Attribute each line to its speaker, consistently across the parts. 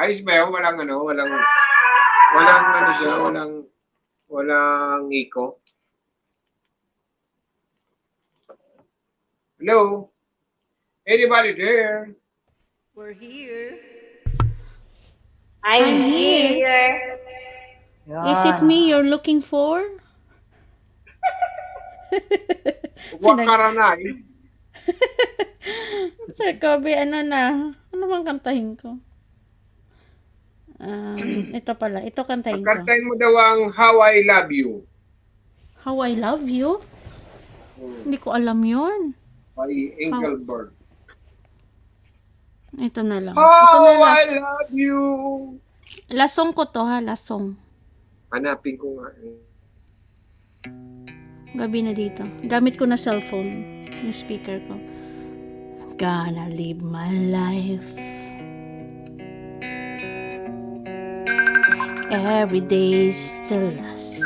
Speaker 1: Ayos ba yun? Walang ano siya, walang echo. Hello? Anybody there?
Speaker 2: We're here.
Speaker 3: I'm
Speaker 4: I'm here.
Speaker 3: here.
Speaker 4: Is it
Speaker 3: Yan.
Speaker 4: me you're looking for? Pinag...
Speaker 1: Wakaranay.
Speaker 4: Sir Kobe, ano na? Ano bang kantahin ko? Ito pala. Ito kantahin ko.
Speaker 1: Kantahin mo daw ang How I Love You.
Speaker 4: How I Love You? Hindi ko alam yun.
Speaker 1: By Engelbert.
Speaker 4: Ito na lang.
Speaker 1: How
Speaker 4: Ito na
Speaker 1: I love you.
Speaker 4: Lasong ko to ha, lasong.
Speaker 1: Hanapin ko nga.
Speaker 4: Gabi na dito. Gamit ko na cellphone. Yung speaker ko. I'm gonna live my life. Every day's the last.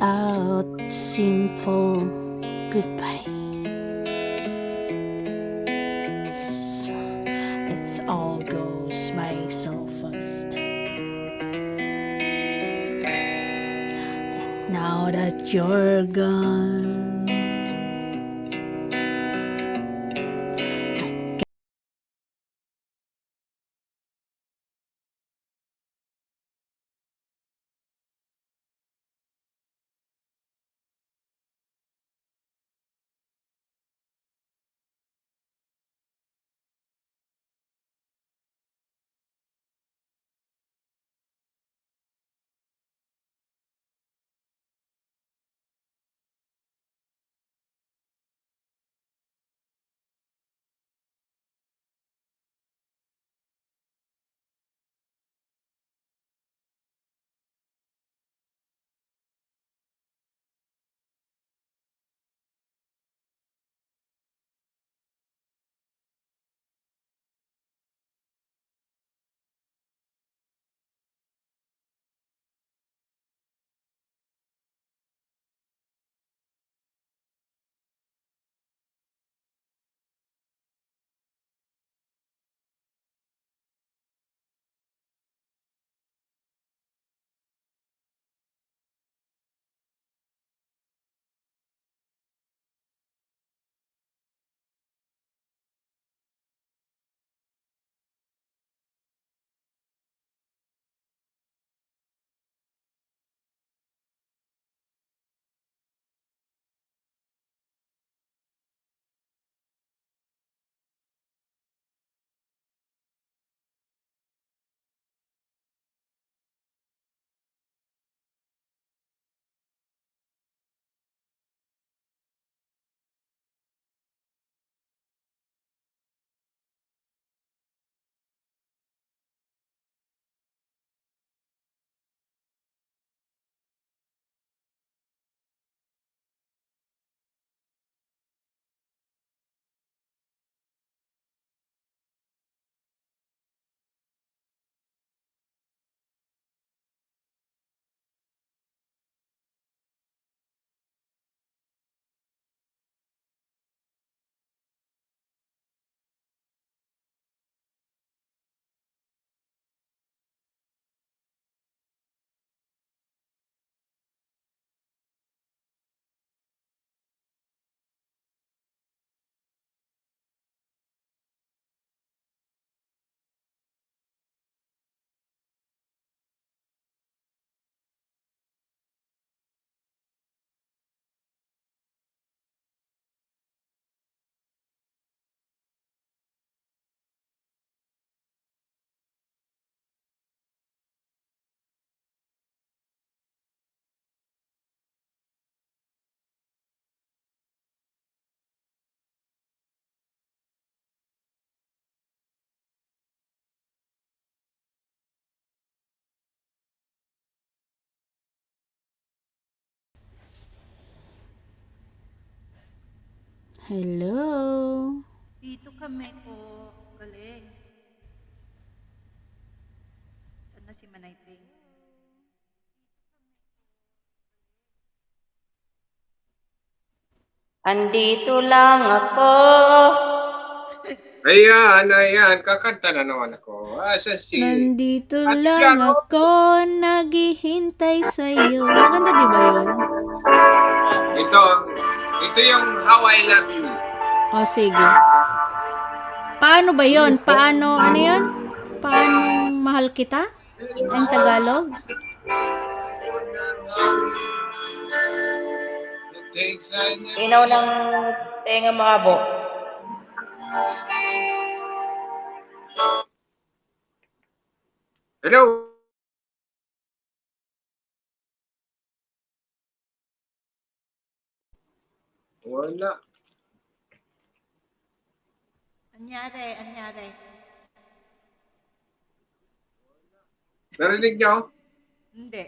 Speaker 4: Out simple goodbye. Let's all goes by so fast. Now that you're gone, hello.
Speaker 2: Dito kami po. Galing. Saan na si Manay Ping?
Speaker 3: Andito lang ako.
Speaker 1: Ayan, ayan. Kakanta na naman ako. Asa si...
Speaker 4: Nandito
Speaker 1: Ate
Speaker 4: lang
Speaker 1: Laro?
Speaker 4: ako, naghihintay sa'yo. Maganda di ba yun?
Speaker 1: Ito, ito yung How I Love You.
Speaker 4: O, sige. Paano ba yun? Paano, ano yun? Paano mahal kita? Ang Tagalog?
Speaker 3: Inaw ng tenga maabo.
Speaker 1: Hello? Wala.
Speaker 2: Anyari, anyari.
Speaker 1: Narinig nyo?
Speaker 2: Hindi.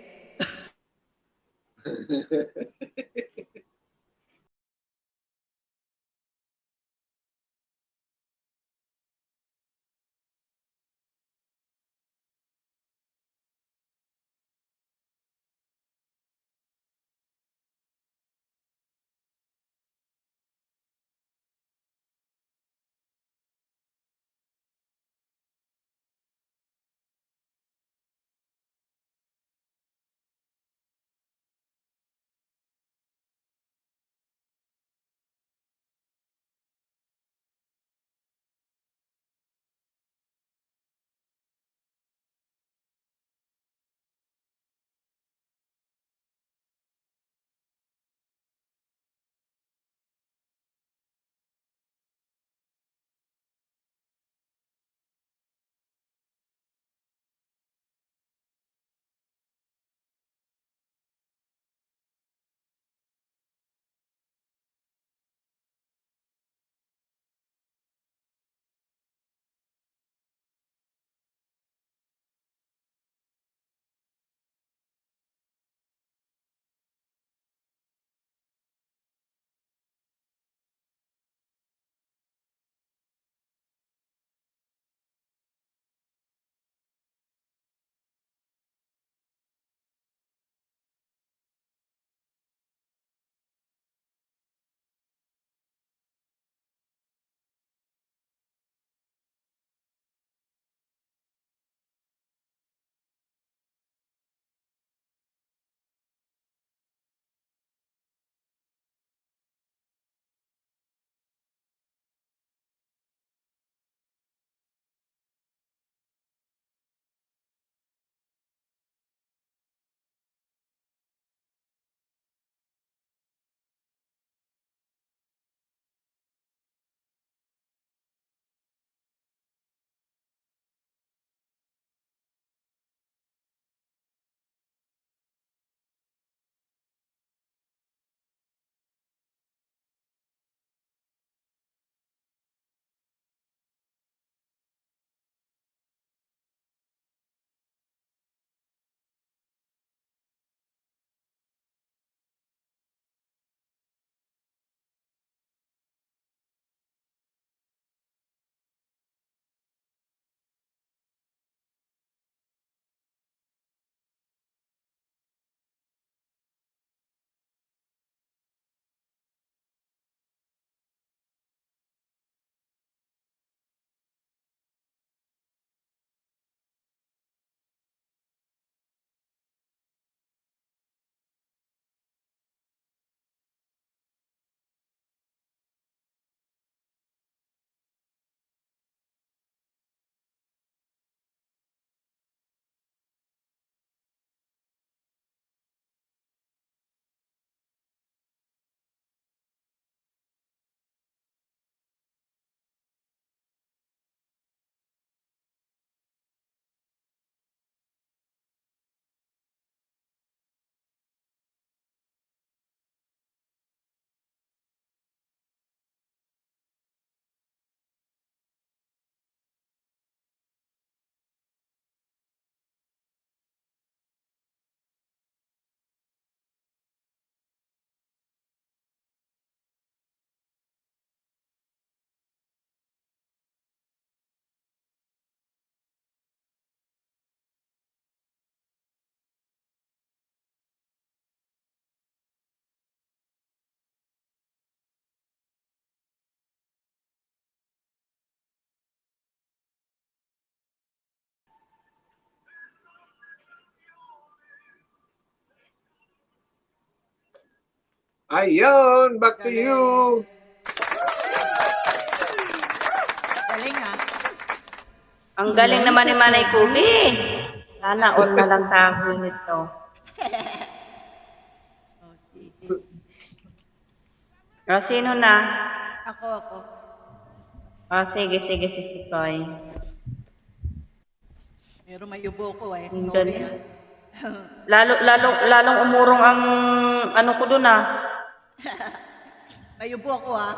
Speaker 1: Ayun, back to you.
Speaker 2: Galing ah.
Speaker 3: Ang galing naman ni Manay Kubi. Sana all na lang tayo nito.
Speaker 2: Oh, sige.
Speaker 3: O, sino na?
Speaker 2: Ako.
Speaker 3: Sige, si Sikoy.
Speaker 2: Pero may ubo ko eh.
Speaker 3: Ang
Speaker 2: Sorry
Speaker 3: galing.
Speaker 2: ah.
Speaker 3: Lalong umurong ang ano ko dun ah.
Speaker 2: May ubo ako ah.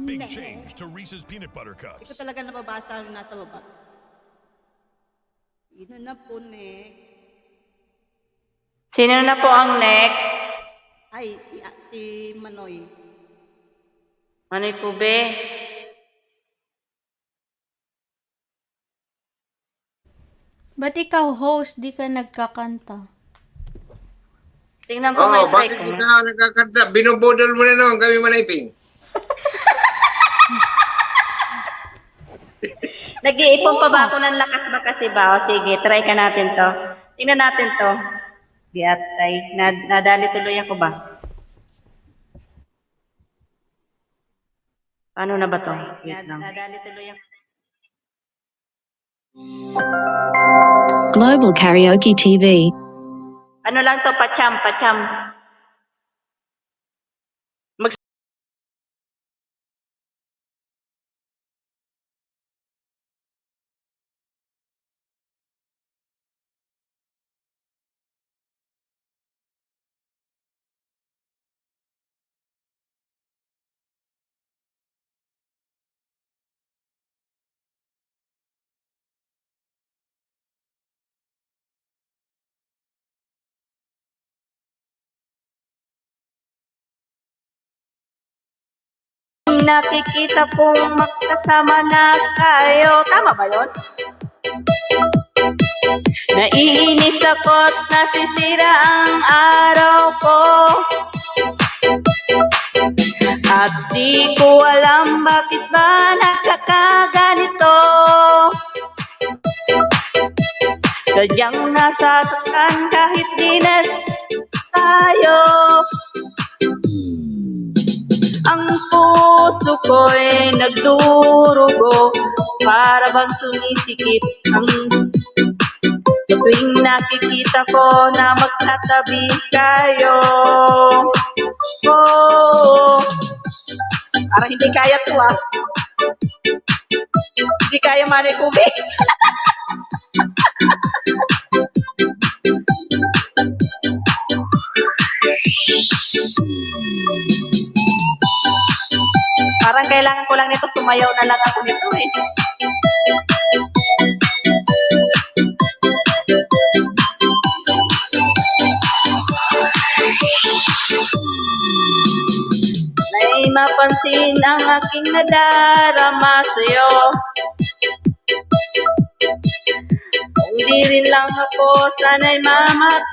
Speaker 5: Big change to Reese's Peanut Butter
Speaker 2: Hindi ko
Speaker 5: Cups.
Speaker 2: talaga nababasa yung nasa baba. Sino na po next?
Speaker 3: Sino na po ang next?
Speaker 2: Ay, si Manoy.
Speaker 3: Manay Kubi.
Speaker 4: Ba't ikaw host, di ka nagkakanta?
Speaker 3: Tingnan ko, may try
Speaker 1: bakit
Speaker 3: ko
Speaker 1: hindi
Speaker 3: nga.
Speaker 1: ka nakakanta? Binubudol mo na naman kami maniping.
Speaker 3: Nag-iipon pa ba ako ng lakas ba kasi ba? O sige, try ka natin to. Tingnan natin to. Di atay. Nadali tuloy ako ba? Paano na ba to? Wait lang. Nadali tuloy ako.
Speaker 6: Global Karaoke TV.
Speaker 3: Ano lang to? Pacham. Nakikita pong magkasama na kayo. Tama ba yun? Naiinis ako't nasisira ang araw ko. At di ko alam bakit ba nagkakaganito. Sadyang nasasaktan kahit di na tayo. Ang puso ko'y nagdurugo, para bang sumisikip ang tuwing nakikita ko na magkatabi kayo. Oh, parang hindi kaya to ah. Hindi kaya Manay Kubi. Parang kailangan ko lang nito, sumayaw na lang ako nito eh. May mapansin ang aking nadarama sa'yo. Kung di rin lang ako, sana'y mamat.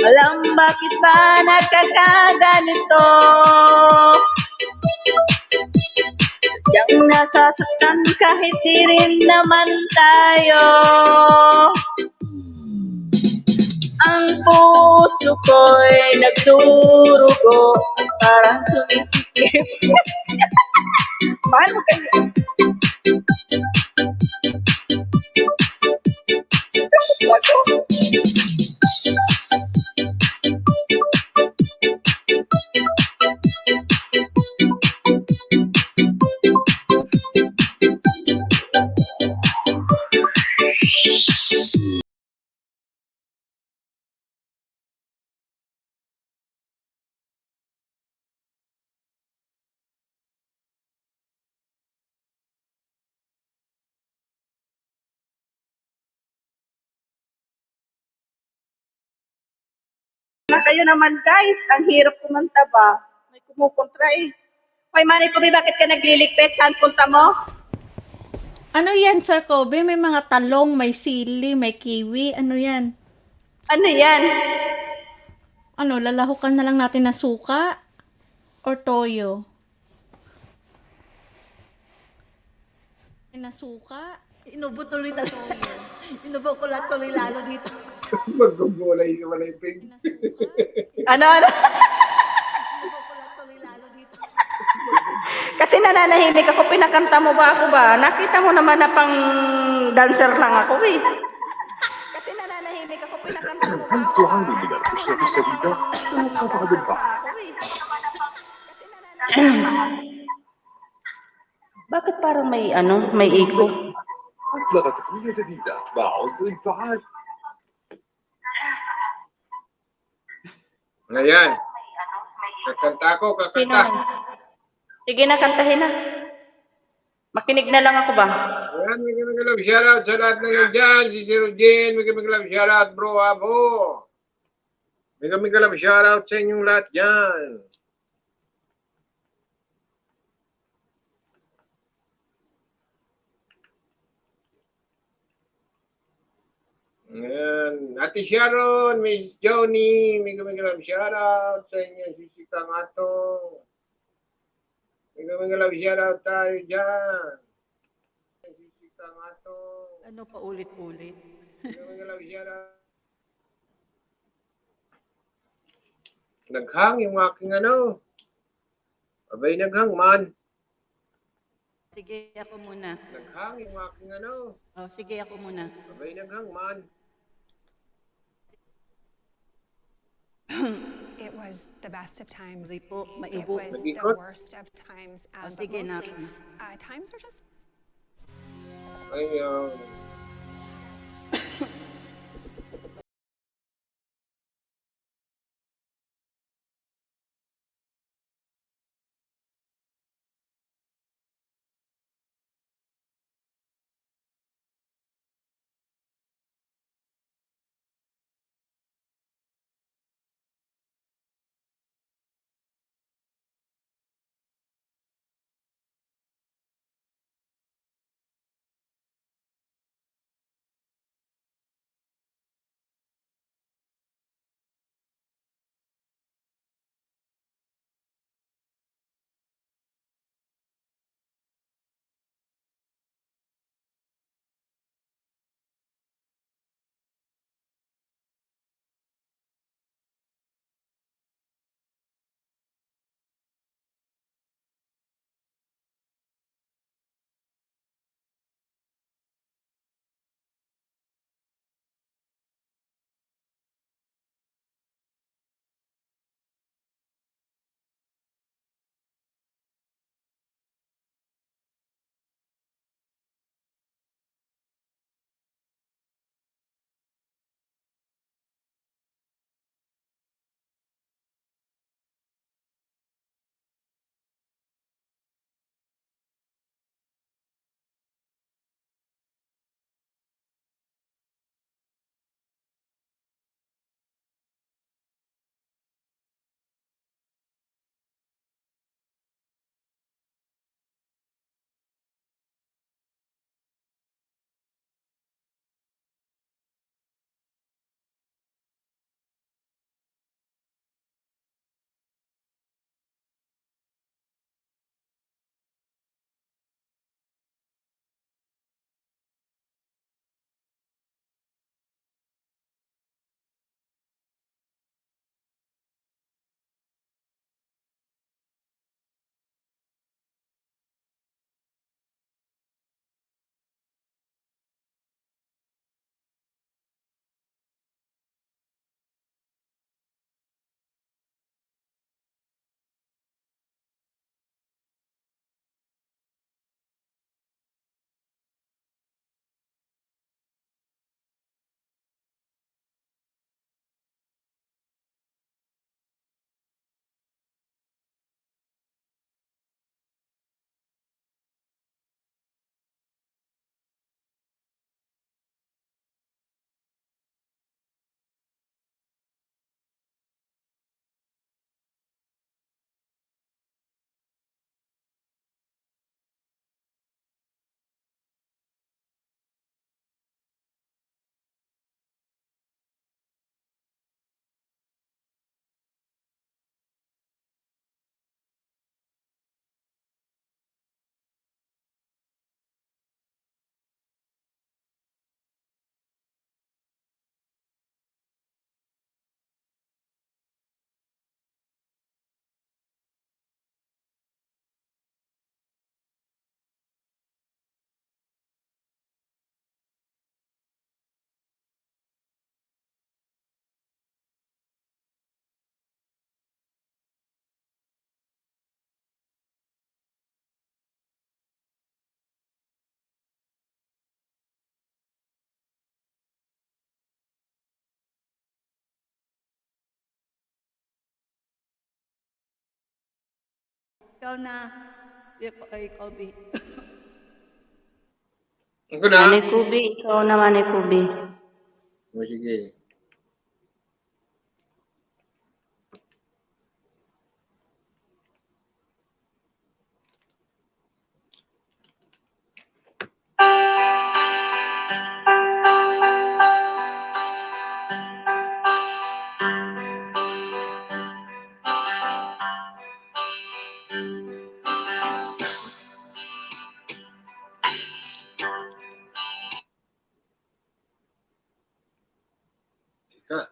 Speaker 3: Alam bakit ba nagkakaganito? Yang nasasaktan kahit di rin naman tayo. Ang puso ko'y nagdurugo at parang sumisikip. Paano kayo? Kayo naman guys, ang hirap kumanta ba? May kumukontra eh. Hoy Manay Kubi, bakit ka nagliligpit? Saan punta mo?
Speaker 4: Ano yan, Sir Kobe? May mga talong, may sili, may kiwi. Ano yan?
Speaker 3: Ano yan?
Speaker 4: Ano, lalahukan na lang natin na suka? Or toyo? Na suka?
Speaker 2: Inubo tuloy na Inubo ko lang tuloy lalo dito.
Speaker 1: Magugulay si maniping.
Speaker 4: Na suka?
Speaker 3: Ano?
Speaker 2: Inubo ko lang tuloy lalo dito.
Speaker 3: Kasi nananahimik ako, pinakanta mo ba ako ba? Nakita mo naman na pang dancer lang ako eh. Kasi nananahimik ako, pinakanta mo ba ako ba?
Speaker 5: تعاني من القشرة الشديدة؟ توقف عن البحث.
Speaker 3: Bakit parang may may echo?
Speaker 5: أطلق تقنية جديدة مع عنصر فعال.
Speaker 1: Ngayon. Kakanta ko,
Speaker 3: Sino?
Speaker 1: kakanta.
Speaker 3: Sige na, kantahin na. Makinig na lang ako ba?
Speaker 1: Ayan, may mag-love shoutout sa lahat ng nandiyan. Si Sir Jen, may mag-love shoutout, bro, abo. May mag-love shoutout sa inyong lahat dyan. Ayan. Ate Sharon, Miss Joni, may love shoutout sa inyo, Sisi Kamato. May love shoutout tayo dyan. Sisi Kamato.
Speaker 2: Ano pa ulit-ulit?
Speaker 1: May love shoutout. Naghang yung aking ano. Abay naghang man.
Speaker 2: Sige, ako muna.
Speaker 1: Naghang yung aking ano.
Speaker 2: Oh, sige, ako muna.
Speaker 1: Abay naghang man.
Speaker 6: It was the best of times.
Speaker 2: Sorry po,
Speaker 6: It
Speaker 2: maibo.
Speaker 6: was the
Speaker 1: Nag-ikot?
Speaker 6: worst of times.
Speaker 2: Oh,
Speaker 6: But
Speaker 2: sige na.
Speaker 6: mostly, times were just
Speaker 1: Ayun.
Speaker 2: Ikaw na. Ikaw, B.
Speaker 1: Ako na.
Speaker 3: Manay Kubi, ikaw na Manay Kubi.
Speaker 1: O, sige. Ha.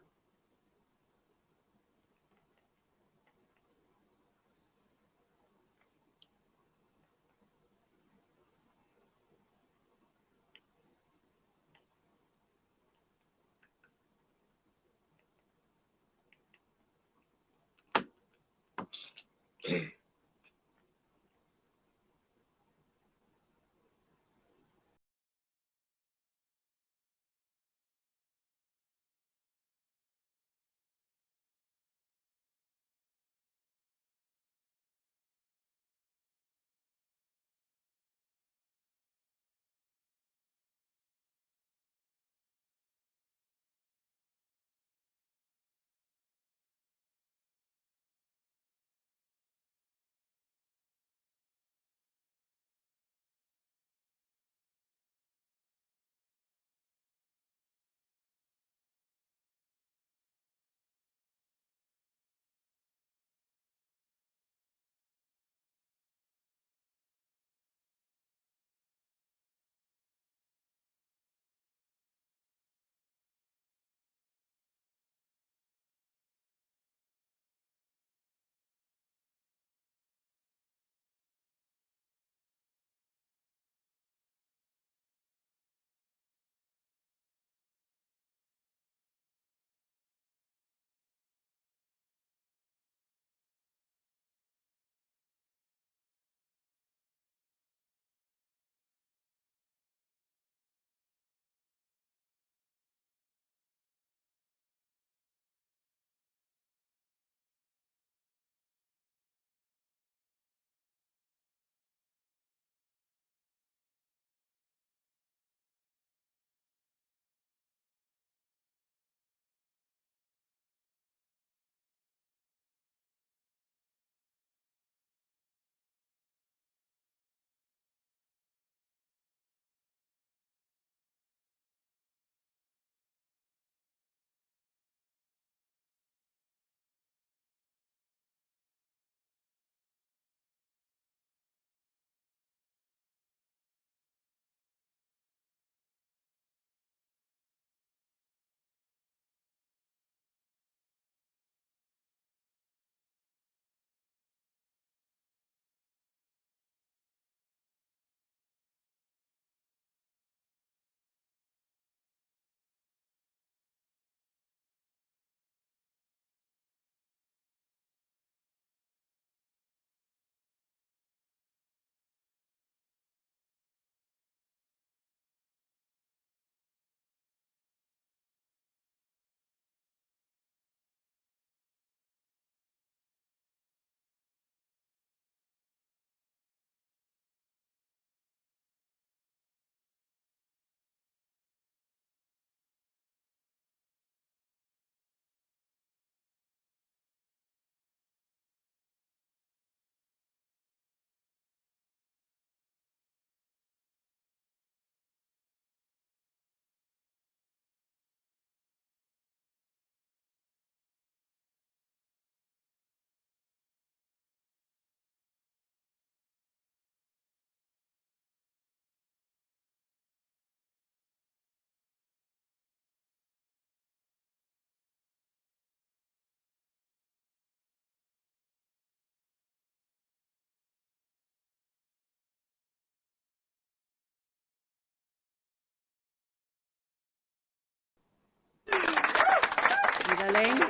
Speaker 2: Galing.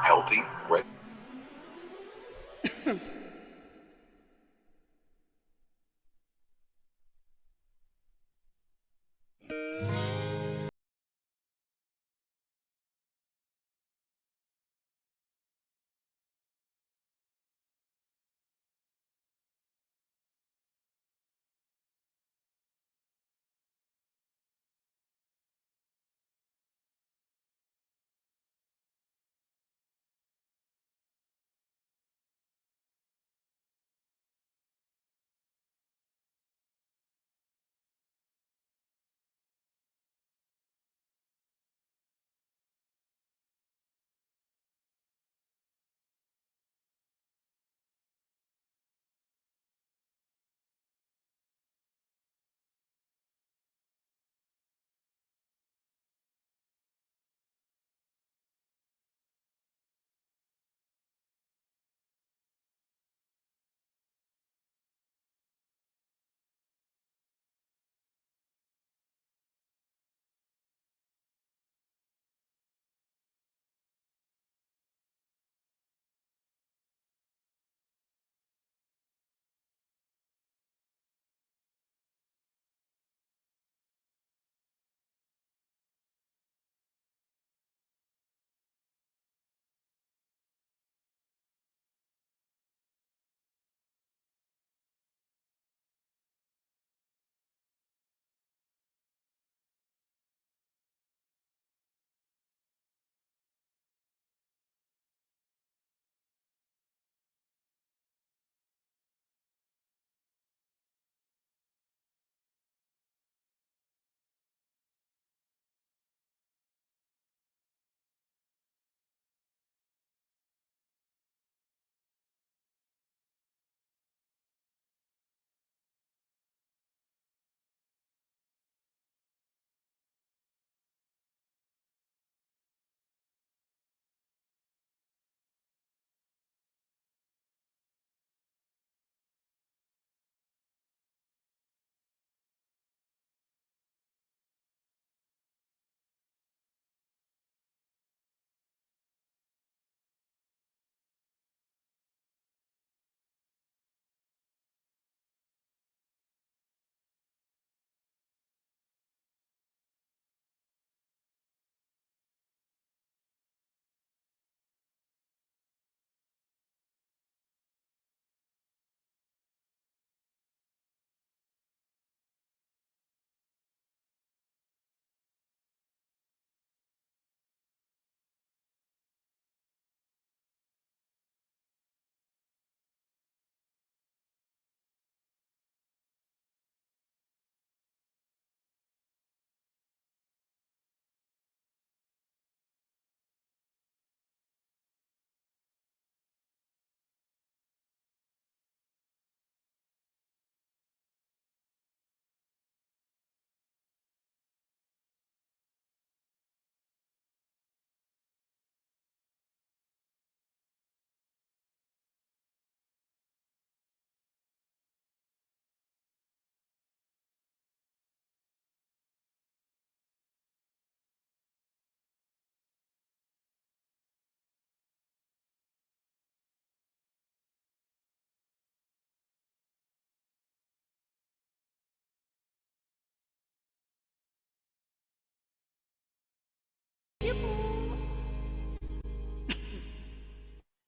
Speaker 5: Healthy, right?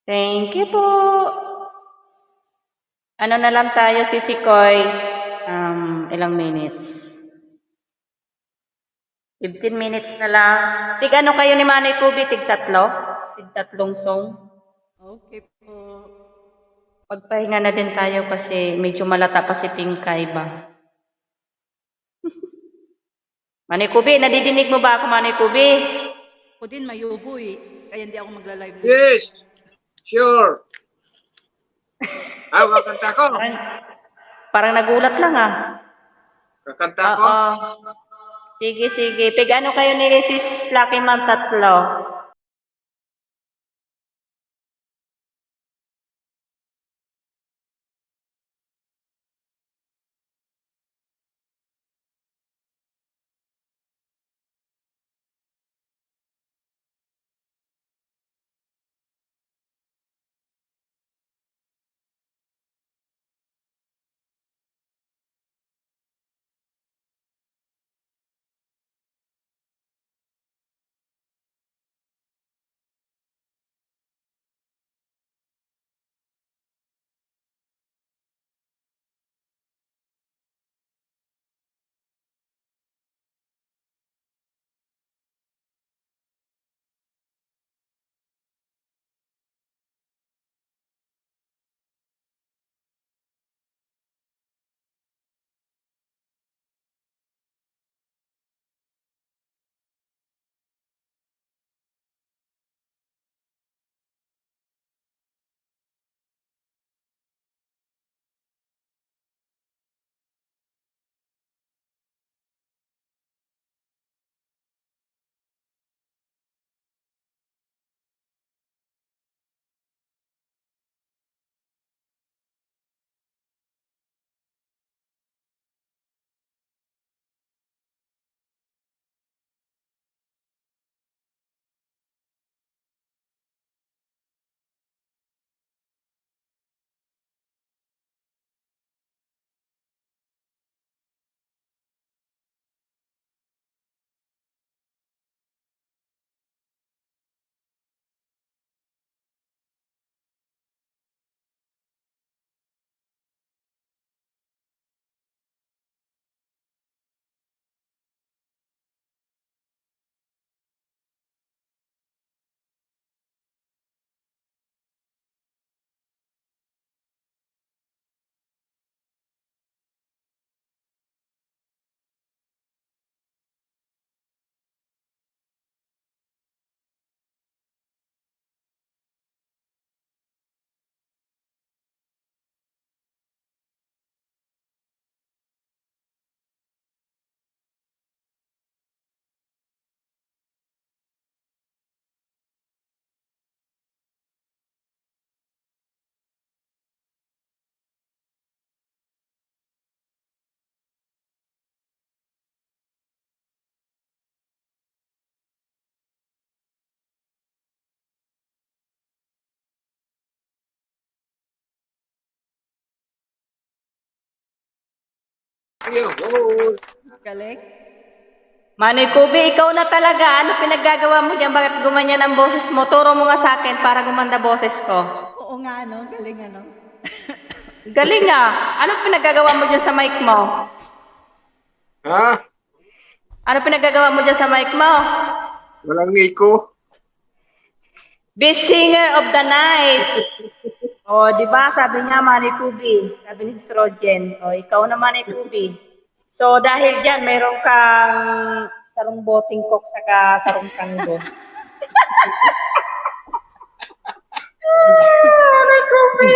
Speaker 3: Thank you po. Ano na lang tayo, Sisi Koy? Ilang minutes? 15 minutes na lang. Tig ano kayo ni Manay Kubi? Tig tatlo? Tig tatlong song?
Speaker 2: Okay po.
Speaker 3: Pagpahinga na din tayo kasi medyo malata pa si Pinkay ba? Manay Kubi, nadidinig mo ba ako, Manay Kubi?
Speaker 2: Ako din mayubo eh. Kaya hindi ako magla-live.
Speaker 1: Yes, sure. Kakanta ko.
Speaker 3: Parang nagulat lang ah.
Speaker 1: Kakanta ko.
Speaker 3: Oo. Sige, sige. Pig ano kayo ni Sis Lucky Man tatlo?
Speaker 1: Ayun.
Speaker 2: Galing.
Speaker 3: Manay Kubi, ikaw na talaga. Ano pinaggagawa mo dyan? Bakit gumanyan ang boses mo? Turo mo nga sa akin para gumanda boses ko.
Speaker 2: Oo nga, no? Galing, ano?
Speaker 3: Galing ah. Ano pinaggagawa mo dyan sa mic mo?
Speaker 1: Ha?
Speaker 3: Ano pinaggagawa mo dyan sa mic mo?
Speaker 1: Walang Nico.
Speaker 3: Best singer of the night. O, di ba? Sabi niya, Manay Kubi. Sabi ni Sis Rojen. O, ikaw na, Manay Kubi. So, dahil dyan, meron kang sarong boting coke saka sarong tango. Manay Kubi.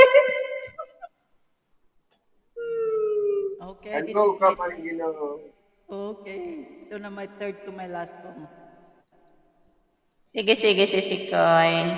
Speaker 2: Okay, this
Speaker 1: Ano
Speaker 2: is
Speaker 1: ka
Speaker 2: it.
Speaker 1: man ginoo?
Speaker 2: Okay. Ito na my third to my last song.
Speaker 3: Sige, sige, Sisikoy.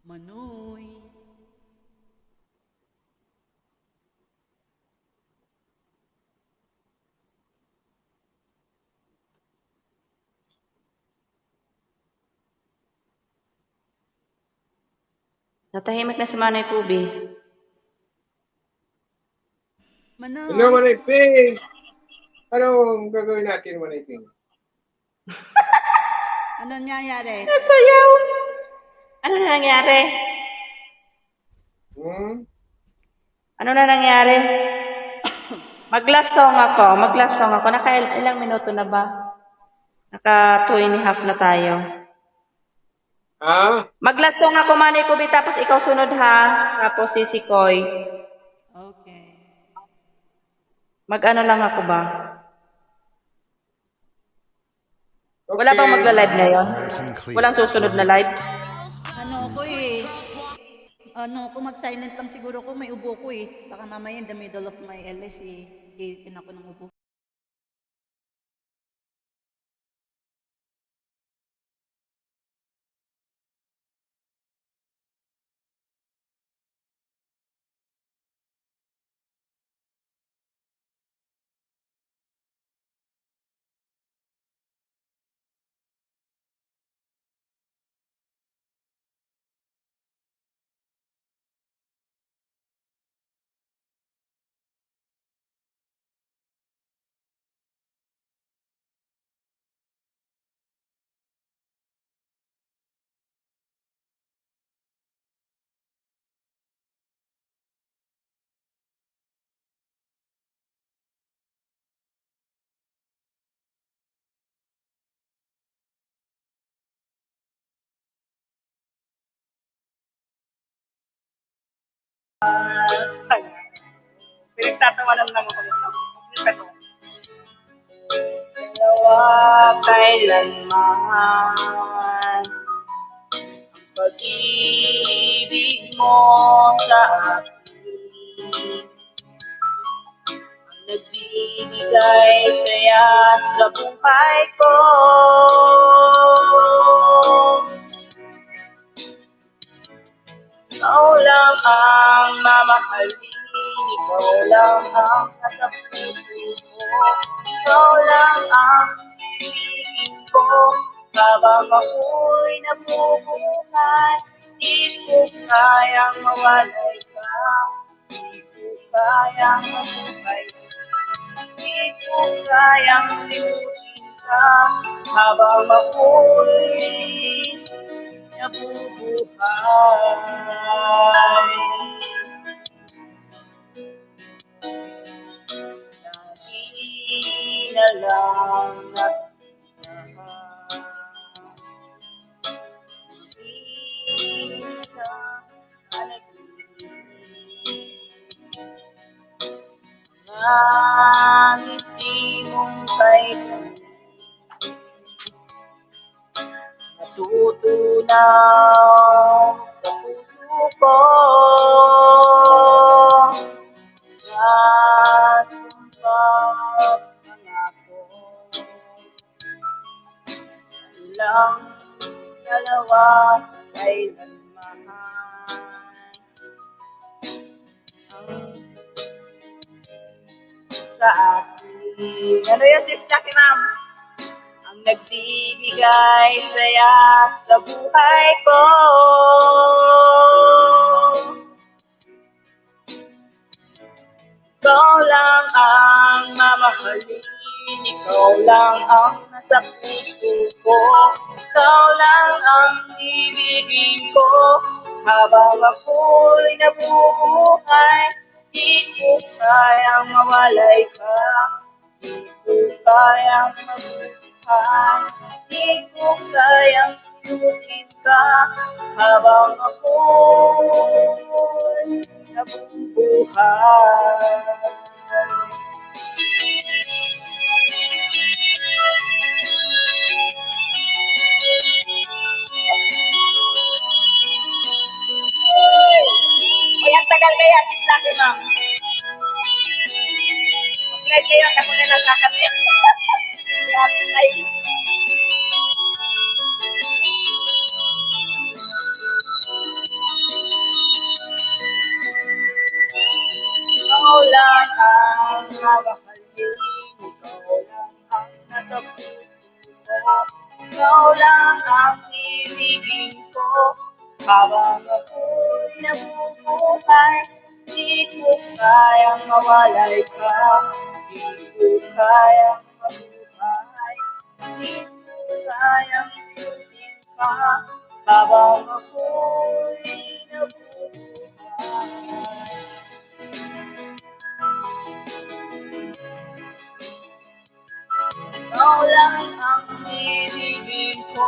Speaker 2: Manoy.
Speaker 3: Natahimik na si Manay Kubi.
Speaker 1: Hello,
Speaker 2: Manoy.
Speaker 1: Manay Ping. Anong gagawin natin, Manay Ping?
Speaker 2: Ano nangyayari?
Speaker 3: Sayaw! Ano na nangyari?
Speaker 1: Hmm?
Speaker 3: Ano na nangyari? Mag-last song ako. Ilang minuto na ba? Naka 2.5 na tayo.
Speaker 1: Ah?
Speaker 3: Mag-last song ako, Manay Kubi, tapos ikaw sunod ha. Tapos si Koy.
Speaker 2: Okay.
Speaker 3: Mag-ano lang ako ba?
Speaker 1: Okay.
Speaker 3: Wala bang magla-live ngayon?
Speaker 5: Loud and clear.
Speaker 3: Walang susunod na live?
Speaker 2: Ano ko eh. Ano ko mag-silent lang siguro ko. May ubo ko eh. Baka mamaya in the middle of my LS eh. Iitin ako ng ubo.
Speaker 3: Pinagtatawanan lang ako nito. Ito. Dalawa kailanman pag-ibig mo sa akin ang nagbibigay saya sa buhay ko. Ikaw lang ang mamahalin, ikaw lang ang nasa puso ko. Ikaw lang ang ibigin ko, habang ako'y nabubuhay. Di ko kayang mawalay ka, di ko kayang mabuhay. Di ko kayang limutin ka, habang ako'y nabubuhay. Lagi na lang at isang langit di mong kailan natutunaw sa puso ko. Sasumpas pangako lang dalawa kailanman sa akin. Ano yung sis Jackie, ma'am? Ang nagbibigay saya sa buhay ko. Ikaw lang ang mamahalin, ikaw lang ang nasa puso ko. Ikaw lang ang ibigin ko, habang ako'y nabubuhay. Di ko kayang mawalay ka, di ko kayang mabuhay. Di ko kayang inutin ka, habang ako'y nabubuhay. Uy, ang tagal kaya, sis Lucky, ma'am. Mag-live kayo, ako na nagkakamit. Ay, Ikaw lang ang mamahalin, ikaw lang ang nasa puso ko. Ikaw lang ang ibigin ko, habang ako'y nabubuhay. Di ko kayang mawalay ka, di ko kayang mabuhay. Di ko kayang iusin ka, habang ako'y nabubuhay. Ikaw lang ang ibigin ko,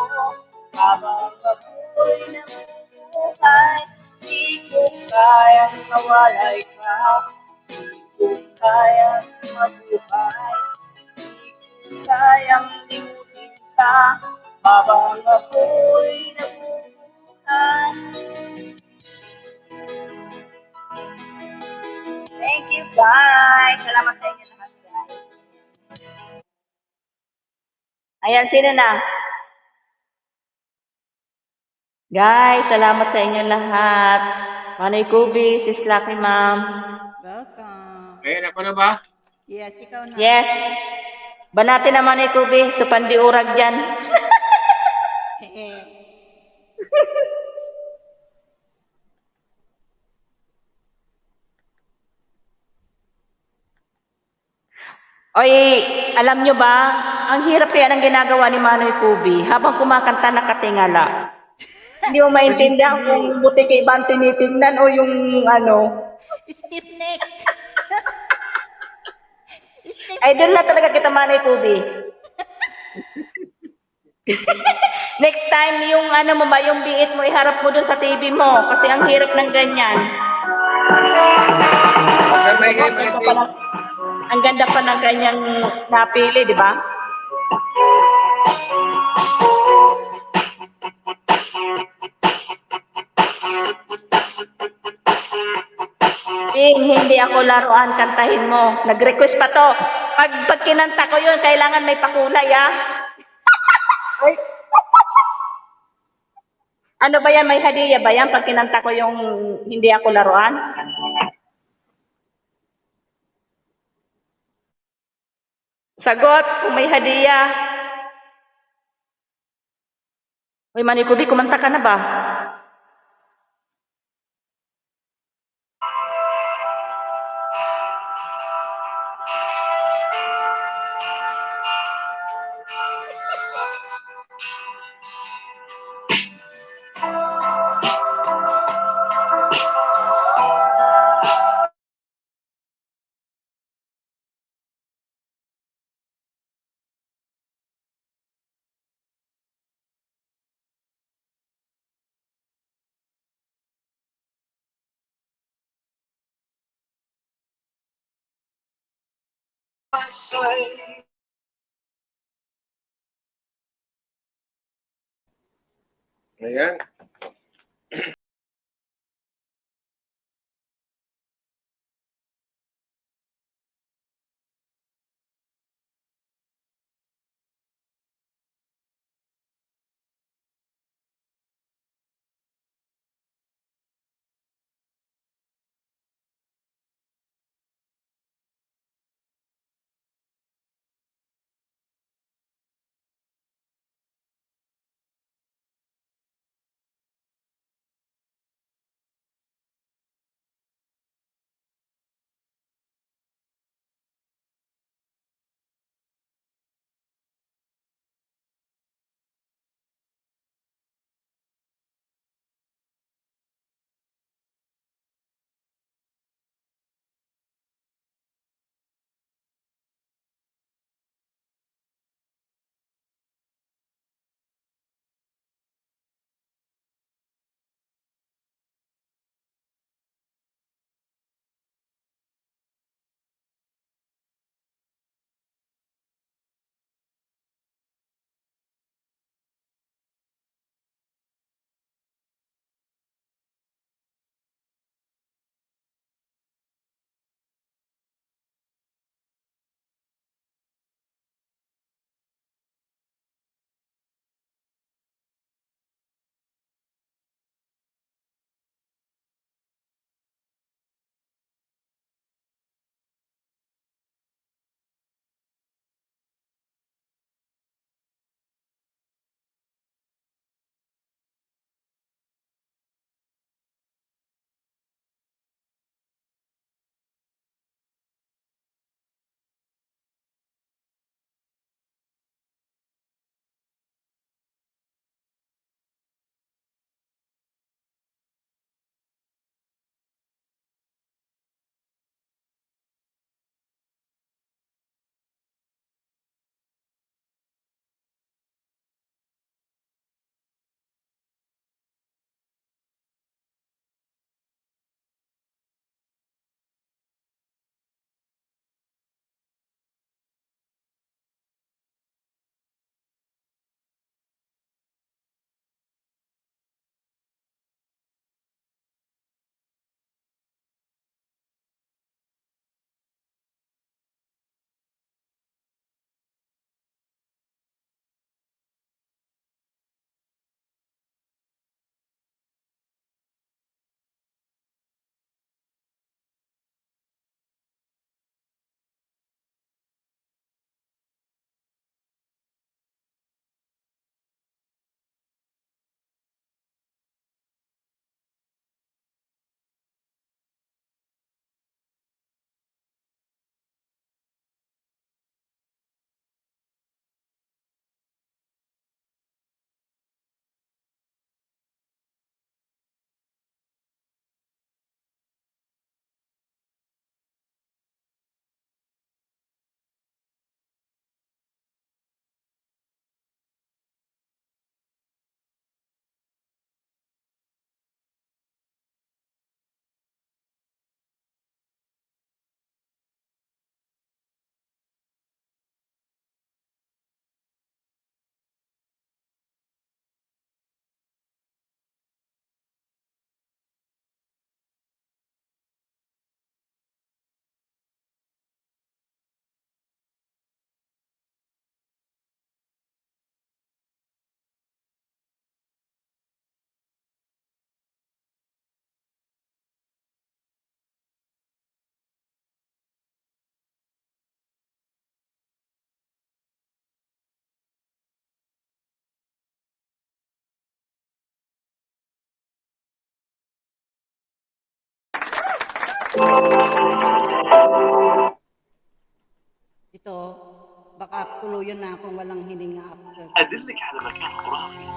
Speaker 3: habang ako'y nabubuhay. Di ko kayang mawalay ka, di ko kayang mabuhay. Di ko kayang limutin ka, habang ako'y nabubuhay. Thank you guys. Salamat sa inyo lahat guys. Ayan, sino na? Guys, salamat sa inyo lahat. Manay Kubi, Sis Lucky Ma'am.
Speaker 2: Welcome.
Speaker 1: Ayan, ako na ba?
Speaker 2: Yes, ikaw na.
Speaker 3: Yes. Banati na Manay Kubi, supandi urag dyan.
Speaker 2: Eh,
Speaker 3: Oy, alam nyo ba, ang hirap kaya ng ginagawa ni Manoy Kubi habang kumakanta nakatingala. Hindi mo maintindihan kung buti kay ibang tinitingnan o yung ano.
Speaker 2: stiff neck. Stiff
Speaker 3: Idol na talaga kita Manoy Kubi. Next time, yung ano mo ba, yung biit mo, iharap mo dun sa TV mo. Kasi ang hirap ng ganyan.
Speaker 1: Gamay kayo,
Speaker 3: Ang ganda
Speaker 1: Manay
Speaker 3: pa ng, ang ganda pa ng kanyang napili, di ba? Ping, hindi ako laruan, kantahin mo. Nag-request pa to. Pag kinanta ko yun, kailangan may pakulay, ah. Ay. Ano ba yan? May hadiah ba yan pag kinanta ko yung hindi ako laruan? Sagot, kung may hadiah. Uy, Manikubi, kumanta ka na ba?
Speaker 1: Ayan.
Speaker 2: Ito, baka tuluyan na akong walang hininga after.
Speaker 7: أدلك على مكان خرافي.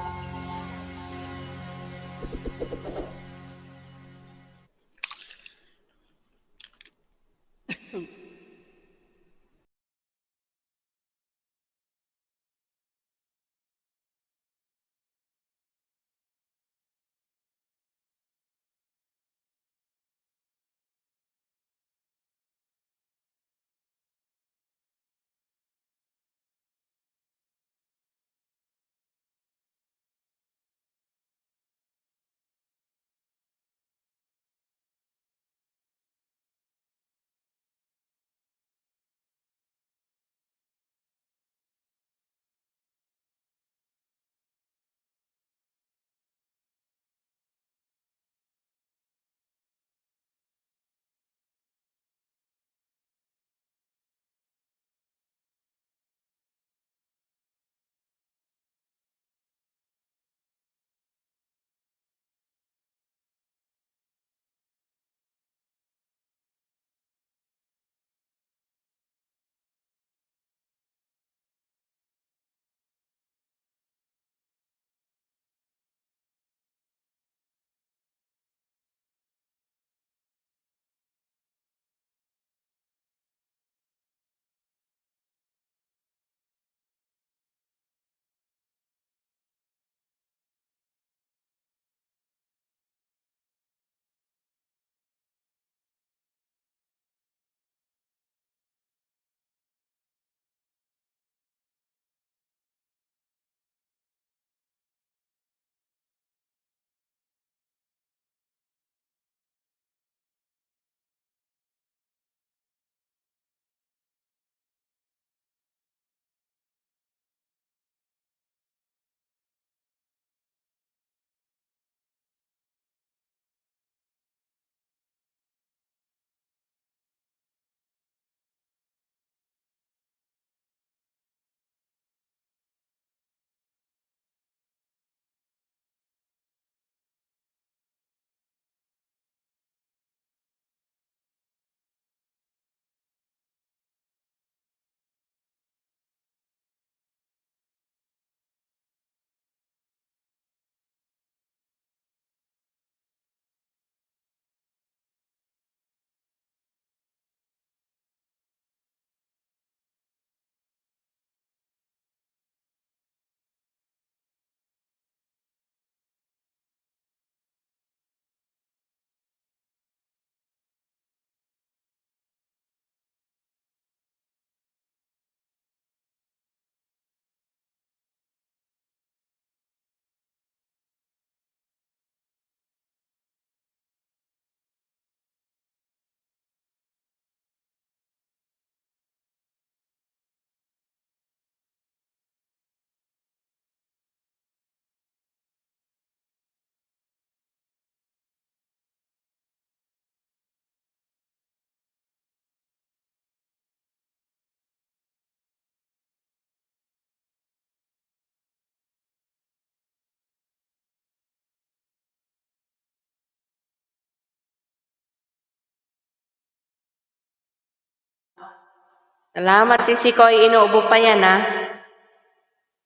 Speaker 3: Salamat, Sisi Koy. Inuubo pa yan, ha?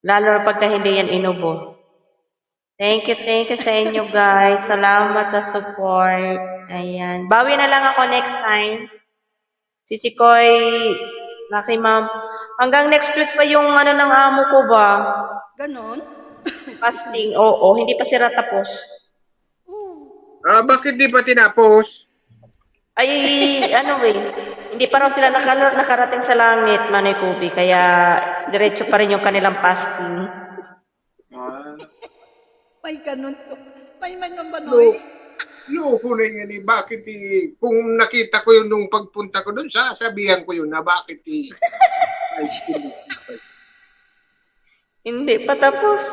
Speaker 3: Lalo na pagka hindi yan inubo. Thank you sa inyo, guys. Salamat sa support. Ayan. Bawi na lang ako next time. Sisi Koy, Lucky Ma'am. Hanggang next week pa yung ano ng amo ko ba?
Speaker 2: Ganon?
Speaker 3: Fasting. Oo, hindi pa sila tapos.
Speaker 1: Bakit di pa tinapos?
Speaker 3: Ay, ano hindi pa raw sila nakarating sa langit, Manoy Kubi, kaya diretso pa rin yung kanilang fasting.
Speaker 2: May ganon to. May man banoy.
Speaker 1: Loko na yan eh. Bakit kung nakita ko yun nung pagpunta ko doon, sasabihan ko yun na bakit
Speaker 3: Hindi pa tapos.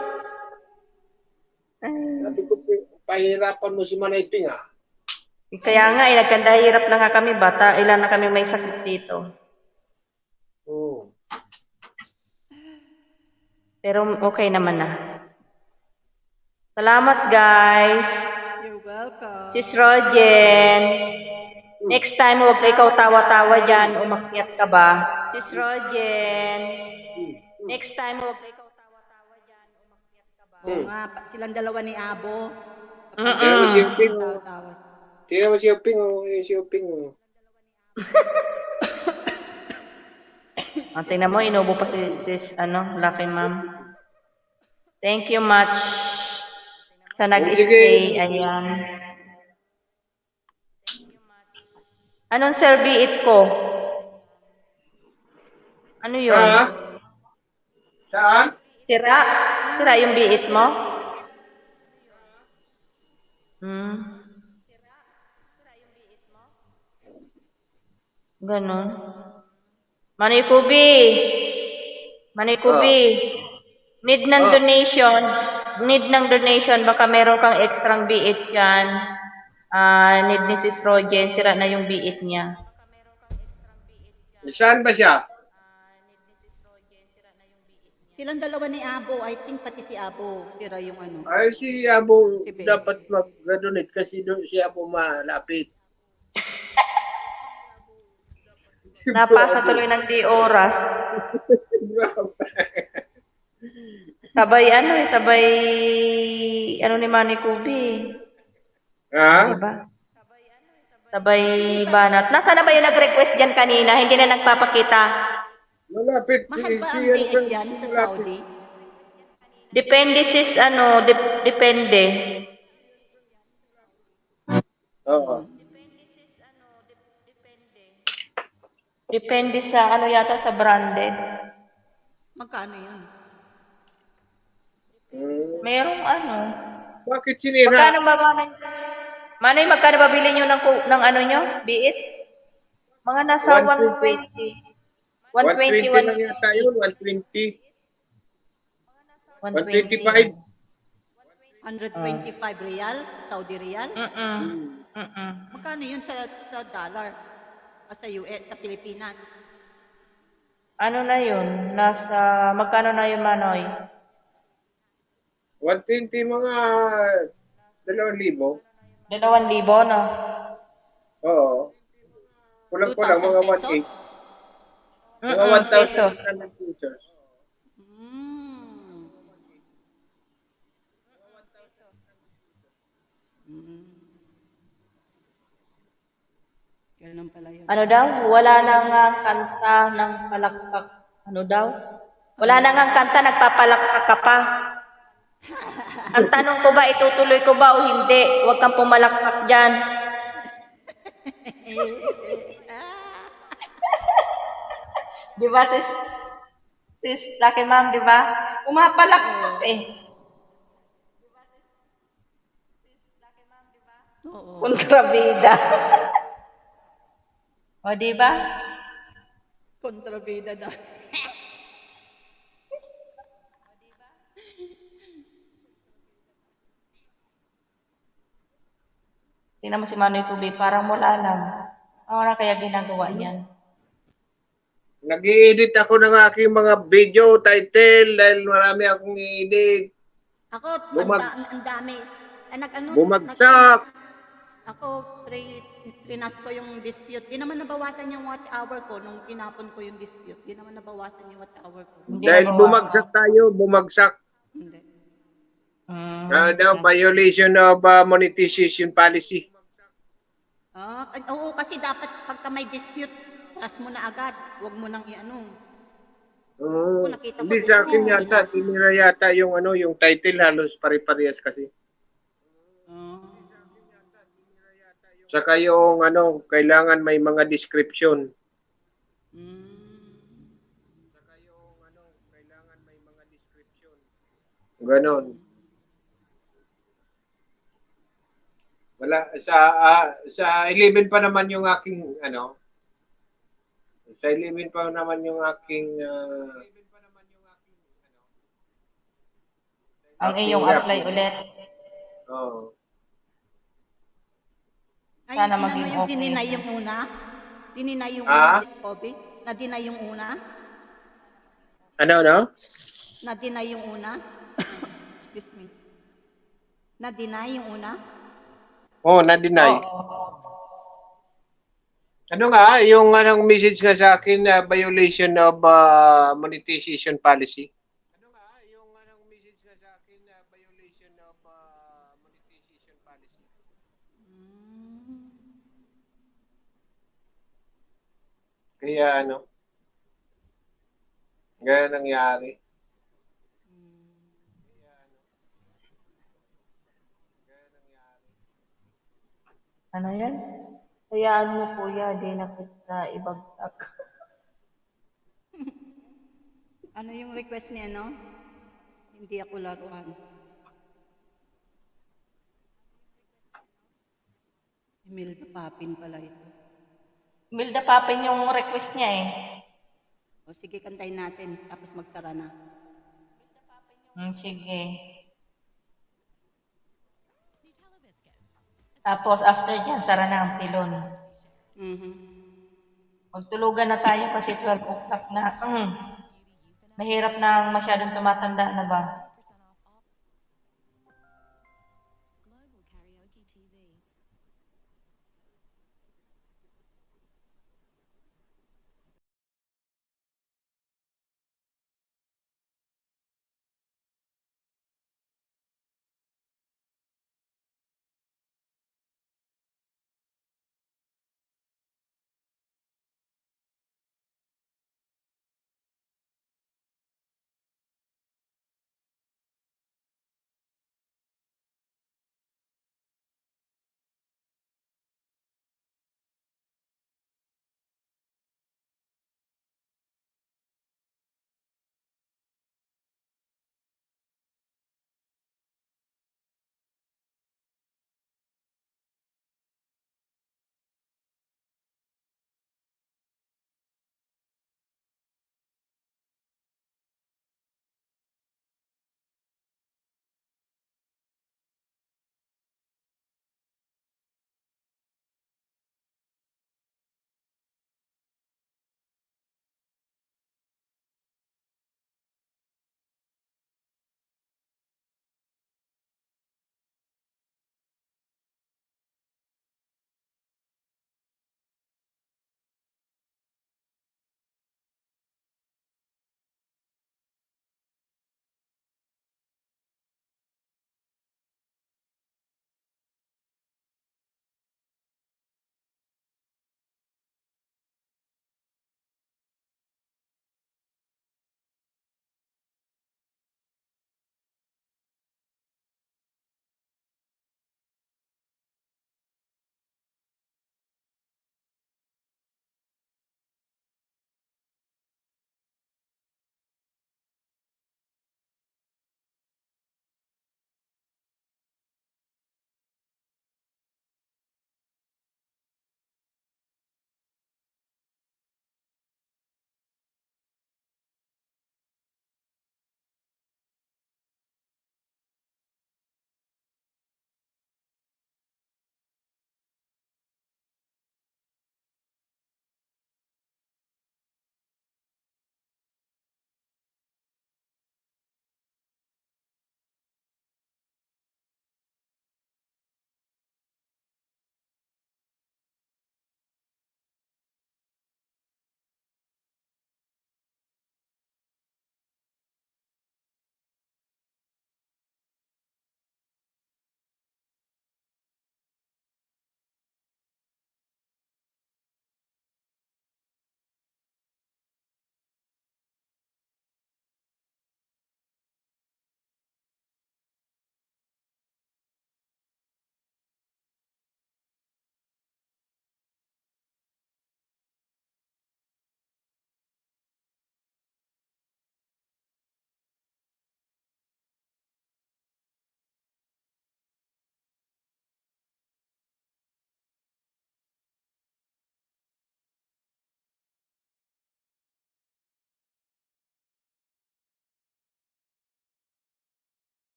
Speaker 1: Sabi ko, pahirapan mo si Manay Ping ah.
Speaker 3: Kaya nga, nagkandahirap na nga kami, bata. Ilan na kami may sakit dito.
Speaker 1: Oo.
Speaker 3: Pero okay naman na. Salamat, guys.
Speaker 2: You're welcome.
Speaker 3: Sis Rojen. Next time, huwag ka ikaw tawa-tawa dyan, umakyat ka ba? Sis Rojen, next time, huwag ka ikaw tawa-tawa dyan, umakyat ka ba?
Speaker 2: Oo nga, silang dalawa ni Abo.
Speaker 1: Tingnan mo si Uping.
Speaker 2: Tawa-tawa.
Speaker 1: Tingnan mo si Uping. Si Uping.
Speaker 3: Tingnan mo, inubo pa si Lucky Ma'am. Thank you much sa nag-stay. Ayan. Anong serviette ko? Ano yun?
Speaker 1: Saan?
Speaker 3: Sira? Sira yung biit mo? Ganon. Manay Kubi. Need ng donation. Baka meron kang extrang biit yan. Need ni Sis Rojen. Sira na yung biit niya.
Speaker 1: Saan ba siya?
Speaker 2: Silang dalawa ni Abo. I think pati si Abo. Sira yung ano.
Speaker 1: Ay, si Abo
Speaker 2: Si Ben.
Speaker 1: dapat mag-donate kasi si Abo malapit.
Speaker 3: Napasa tuloy ng di oras. Sabay ni Manny Kubi.
Speaker 1: Ha?
Speaker 3: Diba? Sabay banat. Nasaan na ba yung nag-request dyan kanina? Hindi na nagpapakita.
Speaker 1: Malapit.
Speaker 2: Mahal ba ang biit yan sa Saudi?
Speaker 3: Depende sis, depende.
Speaker 1: Oo.
Speaker 3: Depende sa yata sa branded.
Speaker 2: Magkano yun?
Speaker 3: Merong
Speaker 1: Bakit sinira?
Speaker 3: Magkano ba Manay, magkano ba bilhin nyo ng ano nyo? Biit? Mga nasa 120.
Speaker 1: 120 lang yata yun. 120. 125.
Speaker 2: 125 real? Saudi real?
Speaker 3: Mm-mm.
Speaker 2: Magkano yun sa dollar? Sa US, sa Pilipinas?
Speaker 3: Ano na yun? Magkano na yun, Manoy?
Speaker 1: 120 mga 2,000.
Speaker 3: 2,000, no?
Speaker 1: Oo. Kulang-kulang
Speaker 2: 2,000
Speaker 1: mga
Speaker 2: pesos?
Speaker 1: 1,800. Mga 1,000 pesos.
Speaker 2: Ganun pala yun.
Speaker 3: Ano daw? Wala nang kanta ng palakpak. Ano daw? Wala nang kanta, nagpapalakpak ka pa. Ang tanong ko ba, itutuloy ko ba o hindi? Huwag kang pumalakpak dyan. Di ba, sis Lucky Ma'am, di ba? Pumapalakpak eh.
Speaker 2: Oo.
Speaker 3: Kontrabida. O, di ba?
Speaker 2: Kontrabida daw.
Speaker 3: Tingnan mo si Manoy Kubi, parang wala lang. Ano na kaya ginagawa niyan?
Speaker 1: Nag-i-edit ako ng aking mga video title dahil marami akong i-edit.
Speaker 2: Ako, ang dami.
Speaker 1: Bumagsak.
Speaker 2: Ako, trinas ko yung dispute. Di naman nabawasan yung watch hour ko nung tinapon ko yung dispute. Di naman nabawasan yung watch hour ko.
Speaker 1: Dahil bumagsak tayo, bumagsak.
Speaker 2: Hindi.
Speaker 1: Daw, violation of monetization policy.
Speaker 2: Oo, kasi dapat pagka may dispute, trust mo na agad. Huwag mo nang i-ano. Kung nakita ko,
Speaker 1: Hindi sa akin
Speaker 2: dispute,
Speaker 1: yata, tinira yata yung title halos pare-parehas kasi. Saka yung kailangan may mga description. Ganon. Wala sa 11 pa naman yung aking sa 11 pa naman yung aking
Speaker 3: Ang iyong apply ulit.
Speaker 1: Oo.
Speaker 2: Ay,
Speaker 3: Sana
Speaker 2: ano
Speaker 3: maging
Speaker 2: yung
Speaker 3: okay.
Speaker 2: dininay yung una? Dininay yung una, Kobe? Na-deny yung una?
Speaker 1: Ano?
Speaker 2: Na-deny yung una? Excuse me. Na-deny yung una?
Speaker 1: Oh, na-deny. Ano nga, yung anong message nga sa akin na violation of monetization policy? Ano nga, yung anong message nga sa akin na violation of monetization policy? Kaya ano, ganyan nangyari.
Speaker 3: Ano yan? Hayaan mo kuya, di na kita ibagtak.
Speaker 2: Ano yung request niya, no? Hindi ako laruan. Imelda Papin pala ito.
Speaker 3: Milda Papin yung request niya eh.
Speaker 2: O sige, kantayin natin, tapos magsara na.
Speaker 3: Sige. Tapos after dyan, sara na ang pilon.
Speaker 2: Mhm.
Speaker 3: Magtulugan na tayo kasi 12 o'clock na. Mahirap na masyadong tumatanda na ba?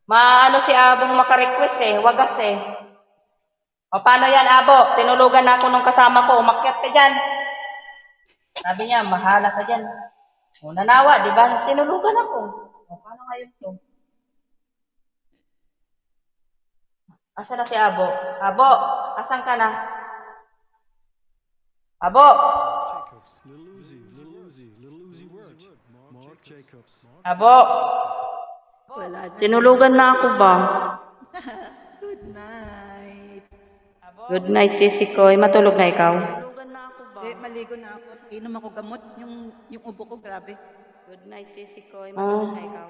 Speaker 3: Maano si Abong makarequest eh, wagas eh. O paano yan, Abo? Tinulugan na ako nung kasama ko, umakyat ka dyan. Sabi niya, mahala ka dyan. O, nanawa, di ba? Tinulugan ako. O, paano ngayon to? Asa na si Abo? Abo, asan ka na? Abo!
Speaker 8: Jacobs, Little Uzi worked. Mark Jacobs.
Speaker 3: Abo!
Speaker 2: Wala na.
Speaker 3: Tinulugan na ako ba?
Speaker 2: Good night.
Speaker 3: Good night, Sisi Koy. Matulog na ikaw?
Speaker 2: Maligo na ako. Inom ako gamot. Yung ubo ko, grabe.
Speaker 3: Good night, Sisi Koy. Matulog na ikaw?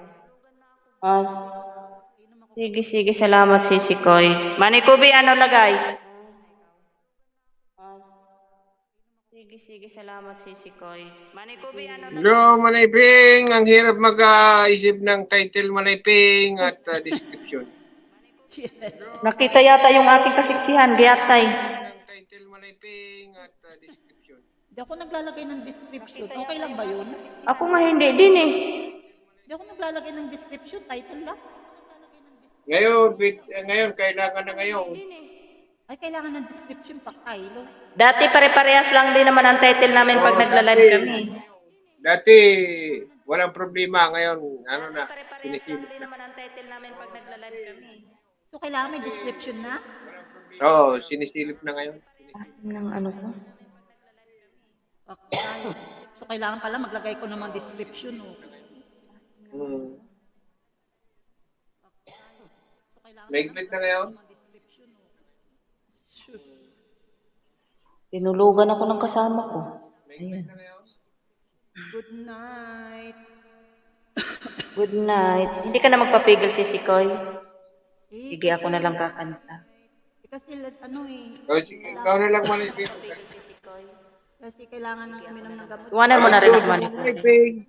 Speaker 3: Sige. Salamat, Sisi Koy. Manikubi, ano lagay? Sige. Salamat, Sisi Koy. Manikubi, ano lagay?
Speaker 1: Hello, Manayping. Ang hirap mag-isip ng title, Manayping, at description.
Speaker 3: Nakita yata yung aking kasiksihan, gayatay.
Speaker 1: Ng title, Manayping, at description.
Speaker 2: Hindi ako naglalagay ng description. Okay lang ba yun?
Speaker 3: Ako nga hindi din eh.
Speaker 2: Hindi ako naglalagay ng description. Title lang.
Speaker 1: Ngayon, kailangan na ngayon.
Speaker 2: Ay, kailangan ng description pa, Kylo.
Speaker 3: Dati pare-parehas lang din naman ang title namin pag nagla-live kami.
Speaker 1: Dati, walang problema. Ngayon, ano na, pinisilip na.
Speaker 3: naman ang title namin pag nagla-live kami.
Speaker 2: So, kailangan may description na?
Speaker 1: Oo, sinisilip na ngayon.
Speaker 3: Asim ng ano ko?
Speaker 2: Okay. So, kailangan pala maglagay ko ng mga description. Oh.
Speaker 1: Hmm.
Speaker 2: So, kailangan
Speaker 1: Maigpit na ngayon.
Speaker 2: ng description. Oh. Shoot.
Speaker 3: Tinulugan ako ng kasama ko.
Speaker 1: Maigpit na ngayon.
Speaker 2: Good night.
Speaker 3: Good night. Hindi ka na magpapigil, Sisi Koy.
Speaker 2: Eh,
Speaker 3: Sige, ako na lang kakanta.
Speaker 2: kasi ano eh.
Speaker 1: Ikaw na lang, Manayping.
Speaker 2: Kasi kailangan ng uminom ng gamot.
Speaker 3: Iwanan mo na rin ako, Manikubi.
Speaker 1: Manayping.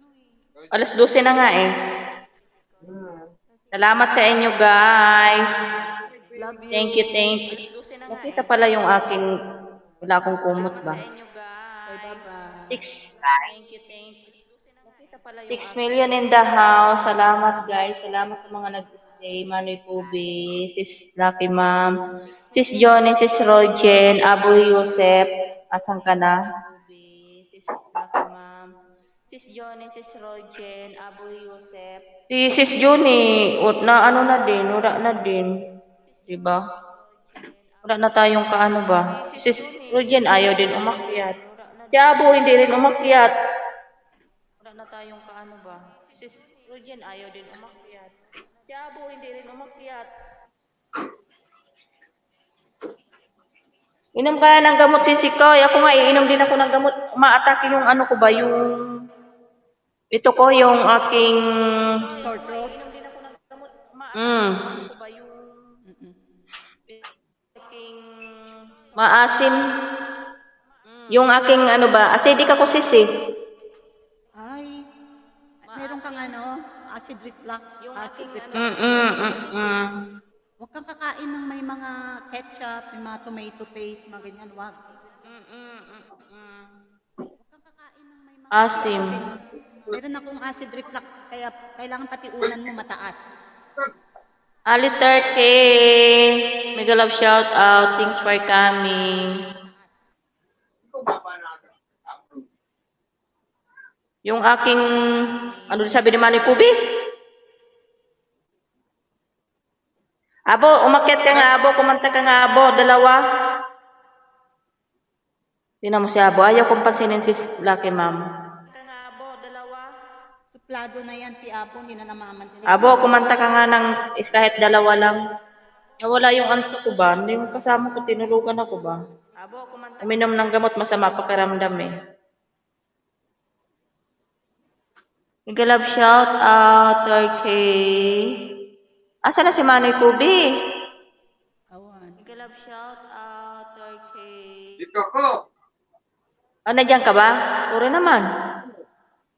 Speaker 3: Alas 12 na nga eh. Salamat sa inyo, guys.
Speaker 2: Love you.
Speaker 3: Thank you. Nakita pala yung aking, wala akong kumot ba?
Speaker 2: Bye, bye-bye.
Speaker 3: 6 million in the house. Salamat, guys. Salamat sa mga nag-stay. Manoy Pubi, Sis Lucky Ma'am, Sis Johnny, Sis Rojen, Abu Yusef. Asan ka na? Sis Lucky Ma'am, Sis Johnny, Sis Rojen, Abu Yusef. Si Sis Johnny, na ano na din, wala na din. Diba? Wala na tayong kaano ba? Si Sis Rojen ayaw din umakyat. Si Abu hindi rin umakyat. Wala na tayong kaano ba? Si Sis Rojen ayaw din umakyat. Si Abu hindi rin umakyat. Inom kaya ng gamot, Sisi Koy. Ako nga, iinom din ako ng gamot. Umaatake yung ano ko ba, yung... Ito ko, yung aking...
Speaker 2: Short throat.
Speaker 3: Maasim. Yung aking ano ba, acidic ako, Sisi.
Speaker 2: Ay, meron kang ano, acid reflux. Acid reflux. Huwag kang kakain ng may mga ketchup, may mga tomato paste, mga ganyan, wag. Huwag kang kakain ng may mga...
Speaker 3: Asim.
Speaker 2: Meron akong acid reflux, kaya kailangan pati unan mo mataas.
Speaker 3: Ali 30. Mega love shout out. Thanks for coming. Yung aking, ano sabi ni Manny Kubi? Abo, umakyat ka nga, Abo. Kumanta ka nga, Abo. Dalawa. Tingnan mo si Abo. Ayaw kong pansinin si Lucky Ma'am.
Speaker 2: Suplado na yan si Apo, hindi na namamansin.
Speaker 3: Abo, kumanta ka nga ng kahit dalawa lang. Nawala yung anto ko ba? Yung kasama ko, tinulugan ako ba? Uminom ng gamot, masama pakiramdam eh. Mega love shout out, 30. Asa na si Manny Kubi?
Speaker 2: Awan.
Speaker 3: Mega love shout out, 30.
Speaker 1: Dito ako.
Speaker 3: Nandiyan ka ba? Puro naman.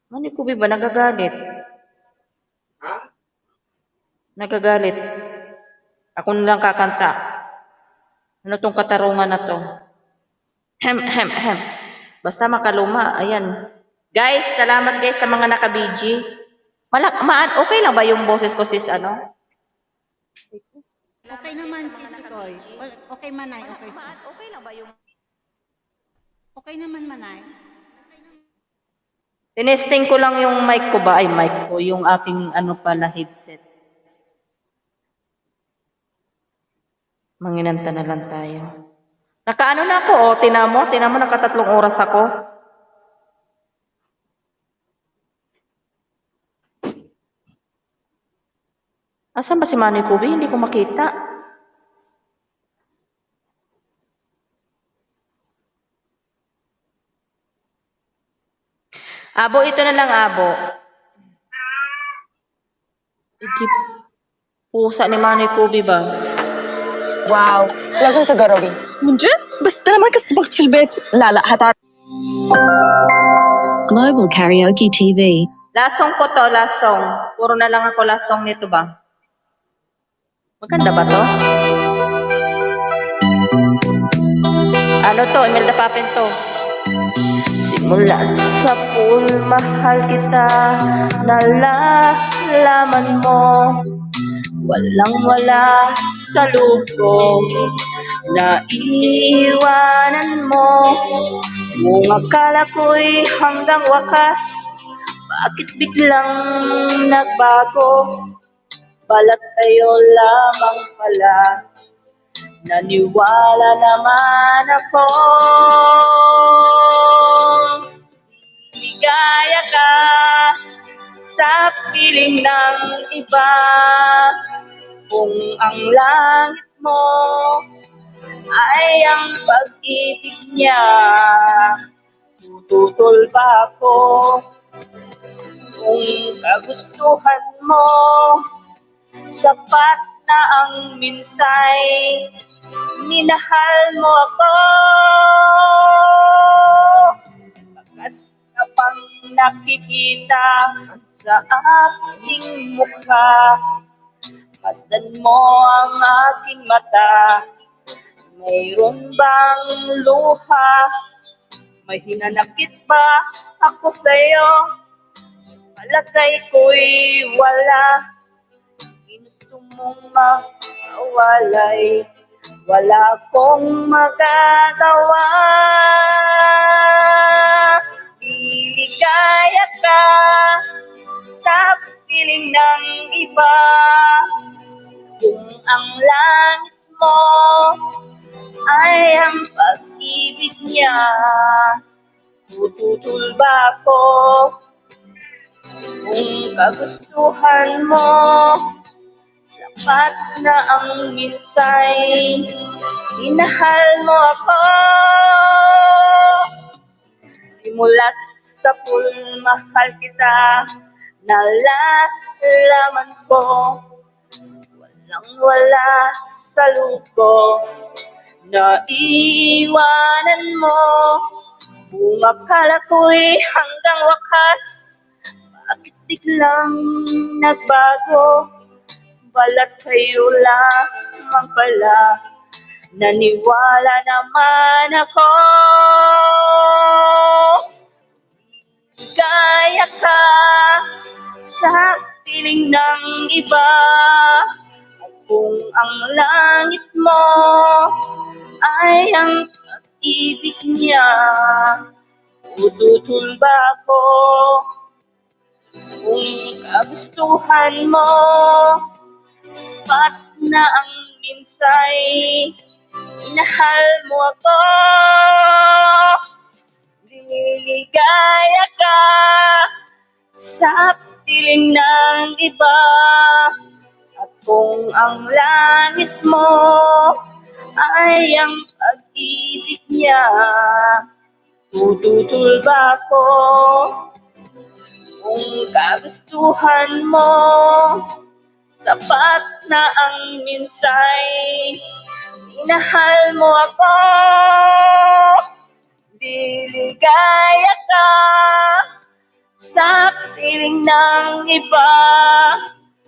Speaker 3: Manny Kubi ba nagagalit?
Speaker 1: Ha?
Speaker 3: Nagagalit. Ako na lang kakanta. Ano tong katarungan na to? Hem. Basta makaluma. Ayan. Guys, salamat guys sa mga naka-BG. Okay lang ba yung boses ko, sis, ano?
Speaker 2: Okay naman, Sisi Koy. Okay, Manay. Okay.
Speaker 3: Okay lang ba yung...
Speaker 2: Okay naman, Manay.
Speaker 3: Tinesting ko lang yung mic ko ba? Ay, mic ko. Yung aking ano pala, headset. Manginanta na lang tayo. Nakaano na ako, oh. Tinamo, nakatatlong oras ako. Asan ba si Manny Kubi? Hindi ko makita. Abo, ito na lang, Abo. Ikip pusa ni Manny Kubi ba?
Speaker 9: واو لازم تجربي من جد بس انا ما كسبت في البيت لا لا هتعرف
Speaker 10: Global Karaoke TV.
Speaker 3: Lasong ko to, lasong. Puro na lang ako lasong nito ba? Maganda ba to? Ano to? Imelda Papin to. Simulat sa pool, mahal kita, nalalaman mo. Walang-wala sa loob, naiiwanan mo. Kung akala ko'y hanggang wakas, bakit biglang nagbago? Balat tayo lamang pala, naniwala naman ako. Ligaya ka sa piling ng iba. Kung ang langit mo ay ang pag-ibig niya, tututol ba ako? Kung kagustuhan mo, sapat na ang minsay, minahal mo ako. Bakas na pang nakikita sa aking mukha, masdan mo ang aking mata. Mayroon bang luha? May hinanakit ba ako sa'yo? Sa palagay ko'y wala. Ginusto mong makawalay, wala akong magagawa. Liligaya ka sa piling ng iba. Kung ang langit mo ay ang pag-ibig niya, tututol ba ako? Kung kagustuhan mo, sapat na ang minsay, inahal mo ako. Simulat sa pool, mahal kita, nalalaman ko. Walang-wala sa luko, naiiwanan mo. Kung akala ko'y hanggang wakas, bakit biglang nagbago? Balat kayo lamang pala, naniwala naman ako. Gaya ka sa piling ng iba. At kung ang langit mo ay ang pag-ibig niya, tututol ba ako? Kung kagustuhan mo, sapat na ang minsay, inahal mo ako. Liligaya ka sa piling ng iba. At kung ang langit mo ay ang pag-ibig niya, tututol ba ako? Kung kagustuhan mo, sapat na ang minsay, inahal mo ako. Liligaya ka sa piling ng iba.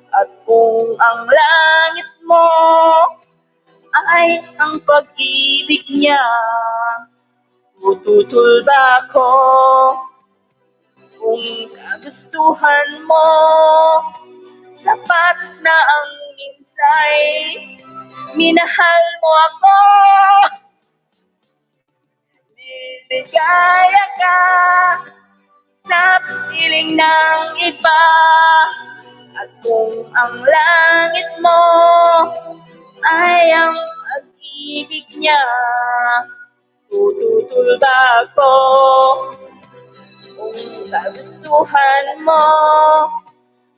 Speaker 3: At kung ang langit mo ay ang pag-ibig niya, tututol ba ako? Kung kagustuhan mo, sapat na ang minsay, minahal mo ako. Liligaya ka sa piling ng iba. At kung ang langit mo ay ang pag-ibig niya, tututol ba ako? Kung kagustuhan mo,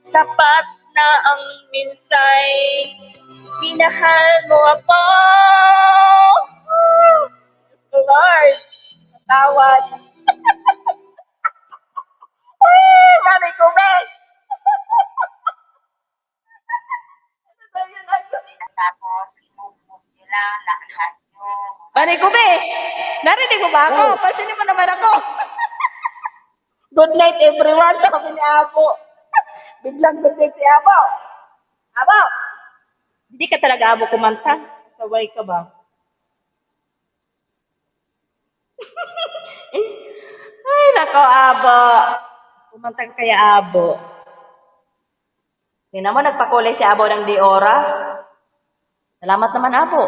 Speaker 3: sapat na ang minsay minahal mo ako. Diyos ko, Lord, matawad. Mami ko, Ben. Mami ko, Ben. Narinig mo ba ako? Pansinin mo naman ako. Good night, everyone. Sabi ni Abo. Biglang good night si Abo. Abo! Hindi ka talaga Abo kumanta. Saway ka ba? Ay, nako, Abo. Kumanta ka kaya, Abo. Tingnan mo, nagpakulay si Abo ng di oras. Salamat naman, Abo.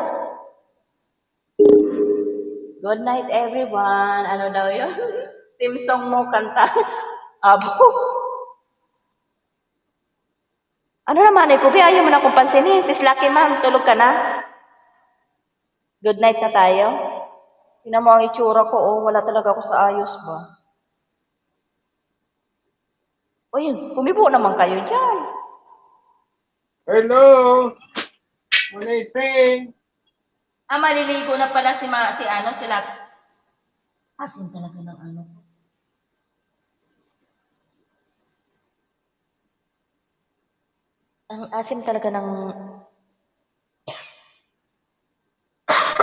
Speaker 3: Good night, everyone. Ano daw yun? Team song mo, kanta. Abo. Ano naman, Kubi? Ayaw mo na akong pansinin. Sis Lucky Ma'am, tulog ka na? Good night na tayo. Tingnan mo ang itsura ko, oh. Wala talaga ako sa ayos ba? O yun, kumibo naman kayo dyan.
Speaker 1: Hello. Morning, friend.
Speaker 3: Maliligo na pala si sila. Asin talaga ng ano. Ang asim talaga ng...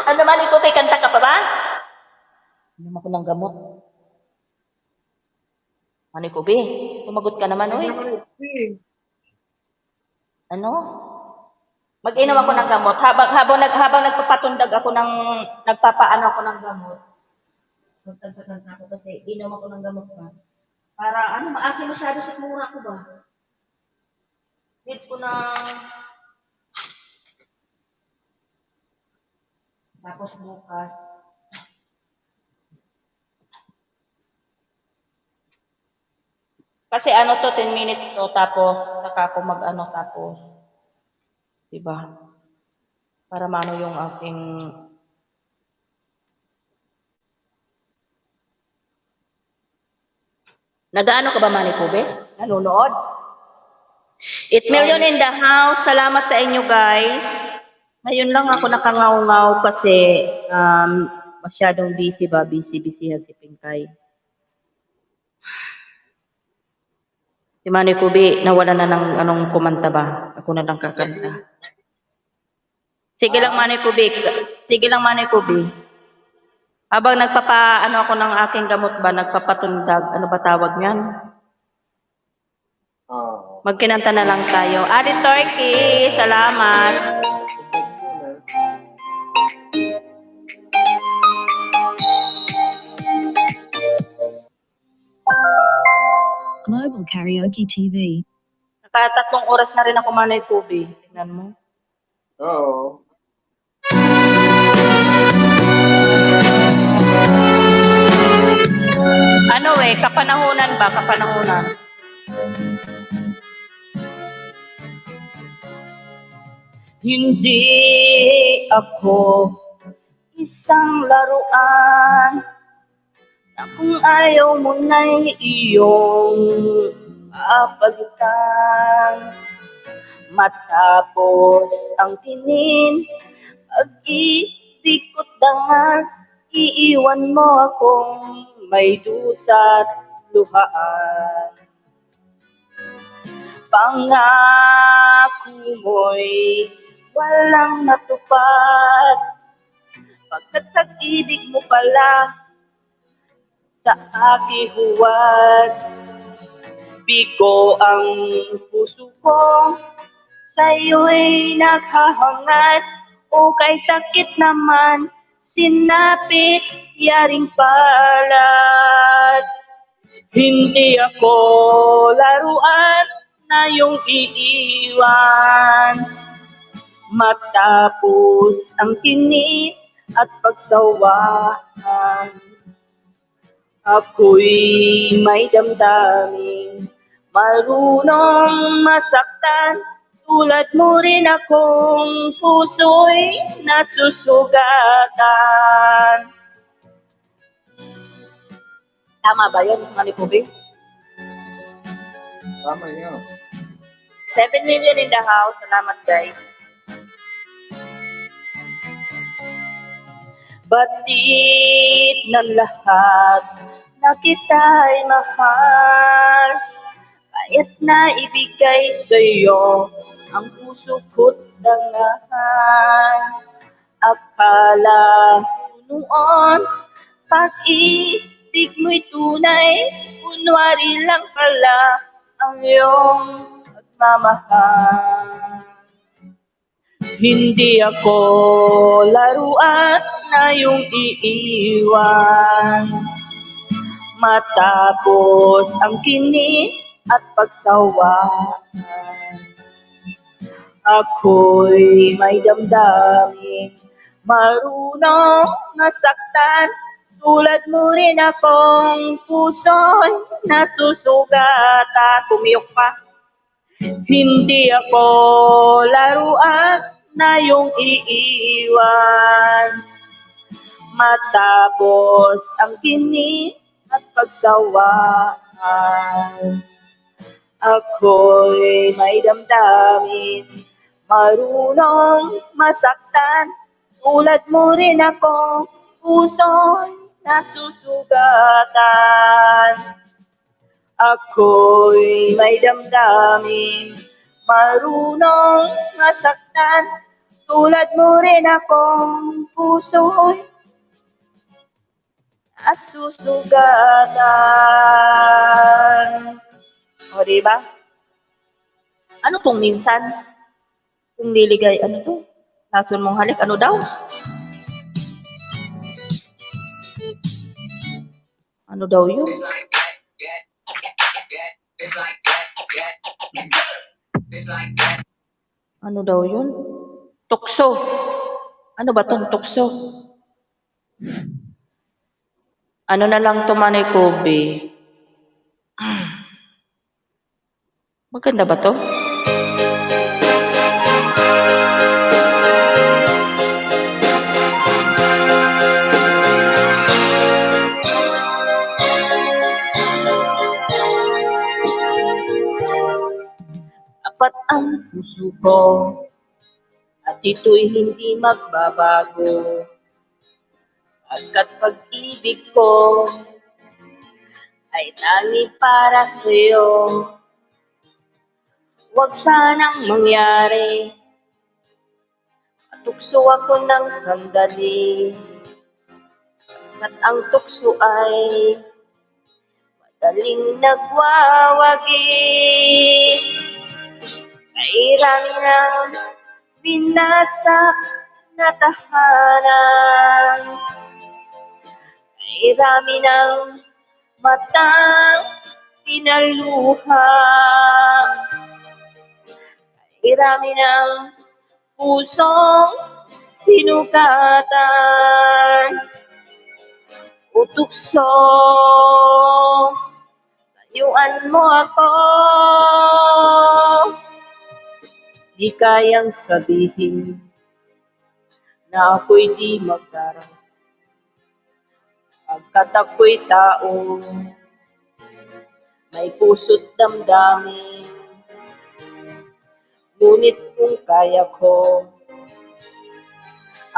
Speaker 3: Ano naman, ikaw, may kanta ka pa ba? Inom ako ng gamot. Ano, Kubi? Tumagot ka naman, oy. Ano? Mag-inom ako ng gamot. Habang nagpapatundag ako nagpapaano ako ng gamot. Magtagpasanta ako kasi inom ako ng gamot pa. Para, maasim masyado sa mura ko ba? Need ko na... Tapos bukas. Kasi 10 minutes to, tapos saka ako tapos. Diba? Para maano yung aking... Nagaano ka ba, Manny Kube? Nanonood? 8 million in the house. Salamat sa inyo, guys. Ngayon lang ako nakangaw-ngaw kasi masyadong busy ba? Busy si Pinkay. Si Manny Kubi, nawala na ng kumanta ba? Ako na lang kakanta. Sige lang, Manny Kubi. Sige lang, Manny Kubi. Habang ako ng aking gamot ba, nagpapatundag, ano ba tawag niyan? Magkinanta na lang tayo. Adi Turkey, salamat.
Speaker 10: Global Karaoke TV.
Speaker 3: Nakatatlong oras na rin ako Manay Kubi. Tingnan mo.
Speaker 1: Oo.
Speaker 3: Kapanahunan ba? Kapanahunan. Hindi ako isang laruan na kung ayaw mo na'y iyong papalitan. Matapos ang tinin, pag-ibig ko't dangal, iiwan mo akong may dusa't luhaan. Pangako mo'y walang natupad, pagkat pag-ibig mo pala sa aking huwad. Bigo ang puso ko, sa'yo'y naghahangad, o kay sakit naman, sinapit yaring palad. Hindi ako laruan na iyong iiwan, matapos ang tinik at pagsawahan. Ako'y may damdamin, marunong masaktan. Tulad mo rin akong puso'y nasusugatan. Tama ba yun, Mami Pubi?
Speaker 1: Tama yun.
Speaker 3: 7 million in the house. Salamat, guys. Batid ng lahat na kita'y mahal, kahit na ibigay sa'yo ang puso ko't dangahan. Akala ko noon pag-ibig mo'y tunay, kunwari lang pala ang iyong pagmamahal. Hindi ako laruan na iyong iiwan, matapos ang kini at pagsawaan. Ako'y may damdamin, marunong masaktan. Tulad mo rin akong puso'y nasusugatan. Pumiyok pa. Hindi ako laruan na iyong iiwan, matapos ang kini at pagsawaan. Ako'y may damdamin, marunong masaktan. Tulad mo rin akong puso'y nasusugatan. Ako'y may damdamin, marunong masaktan. Tulad mo rin akong puso'y nasusugatan. O, diba? Ano tong minsan? Kung liligay, ano to? Lason mong halik, ano daw? Ano daw yun? Ano daw yun? Tukso. Ano ba tong tukso? Ano na lang to, Manay Kobe? Maganda ba to? Apat ang puso ko at ito'y hindi magbabago. Pagkat pag-ibig ko ay tangi para sa'yo. Huwag sanang mangyari, matukso ako ng sandali. At ang tukso ay madaling nagwawagi. Kairami ng binasak na tahanan, kairami ng matang pinaluha, kairami ng pusong sinugatan. O tukso, layuan mo ako. Di kayang sabihin na ako'y di magdarang, pagkat ako'y tao, may puso't damdamin. Ngunit kung kaya ko,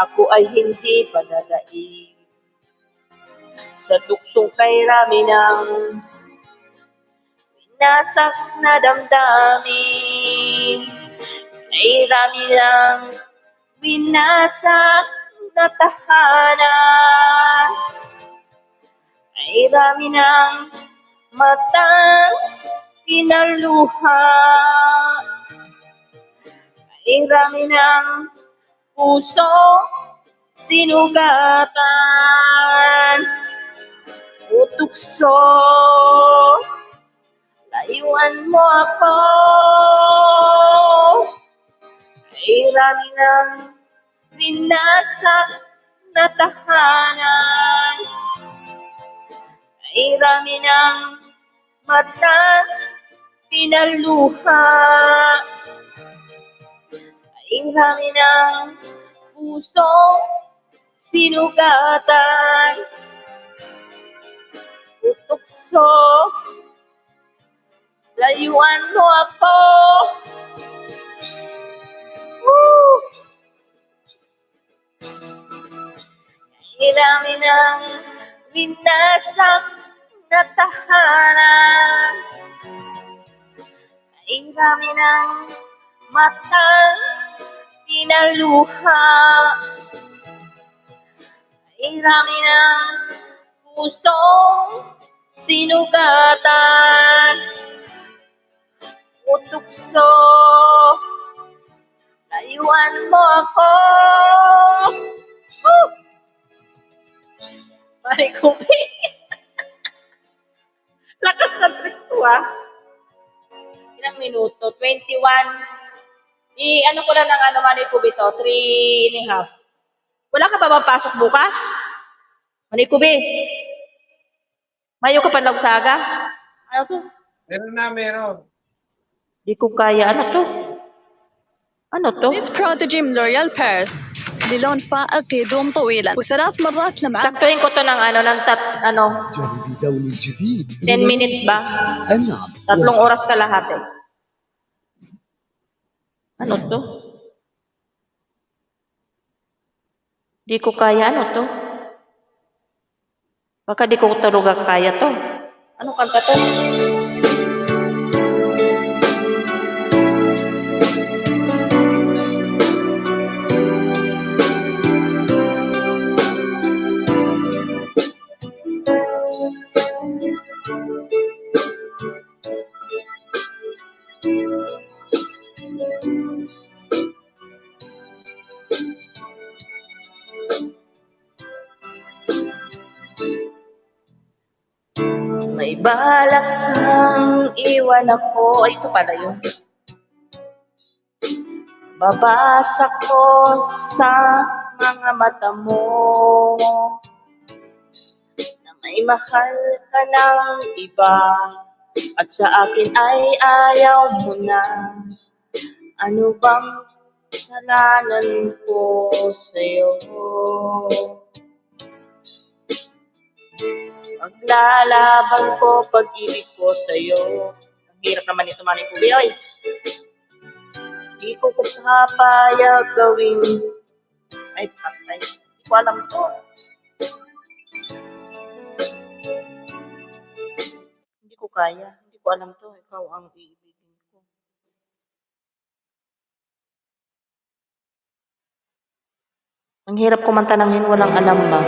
Speaker 3: ako ay hindi padadaig sa tuksong kairami ng winasak na damdamin. Kairami ng winasak na tahanan, kairami ng matang pinaluha, kairami ng puso sinugatan. O tukso, layuan mo ako. Kairami ng winasak na tahanan, Ay rami ng mata pinaluha, ay rami ng puso sinugatan, utukso, layuan mo ako. Woo! Ay rami ng winasak na tahanan, ay rami ng matang pinaluha, ay rami ng pusong sinugatan, utukso, layuan mo ako. Woo! Marikupi. Lakas ng trick to, ah. Ilang minuto? 21. Ano ko lang ng Marikupi to? 3.5. Wala ka ba mapasok bukas? Marikupi. Mayo ka pa nagsaga? Ano to?
Speaker 1: Meron.
Speaker 3: Di ko kaya. Ano to? Ano to?
Speaker 9: It's Prodigy من لوريال باريس بلون فائق يدوم طويلا وثلاث مرات لمعة.
Speaker 3: Saktuhin ko to ng
Speaker 11: جربي لوني الجديد
Speaker 3: 10 minutes ba?
Speaker 11: نعم
Speaker 3: 3 oras kalahati. Ano to? Di ko kaya. Ano to? Baka di ko talaga kaya to. Ano kanta to? May balak kang iwan ako. Ay, ito pala yun. Babasa ko sa mga mata mo na may mahal ka ng iba at sa akin ay ayaw mo na. Ano bang kasalanan ko sa'yo? Maglalaban ko pag-ibig ko sa'yo. Ang hirap naman ito, Marikupi, oy. Di ko papayag gawin. Ay, patay. Di ko alam to. Hindi ko kaya. Hindi ko alam to. Ikaw ang iibigin ko. Ang hirap kumanta ng walang alam ba?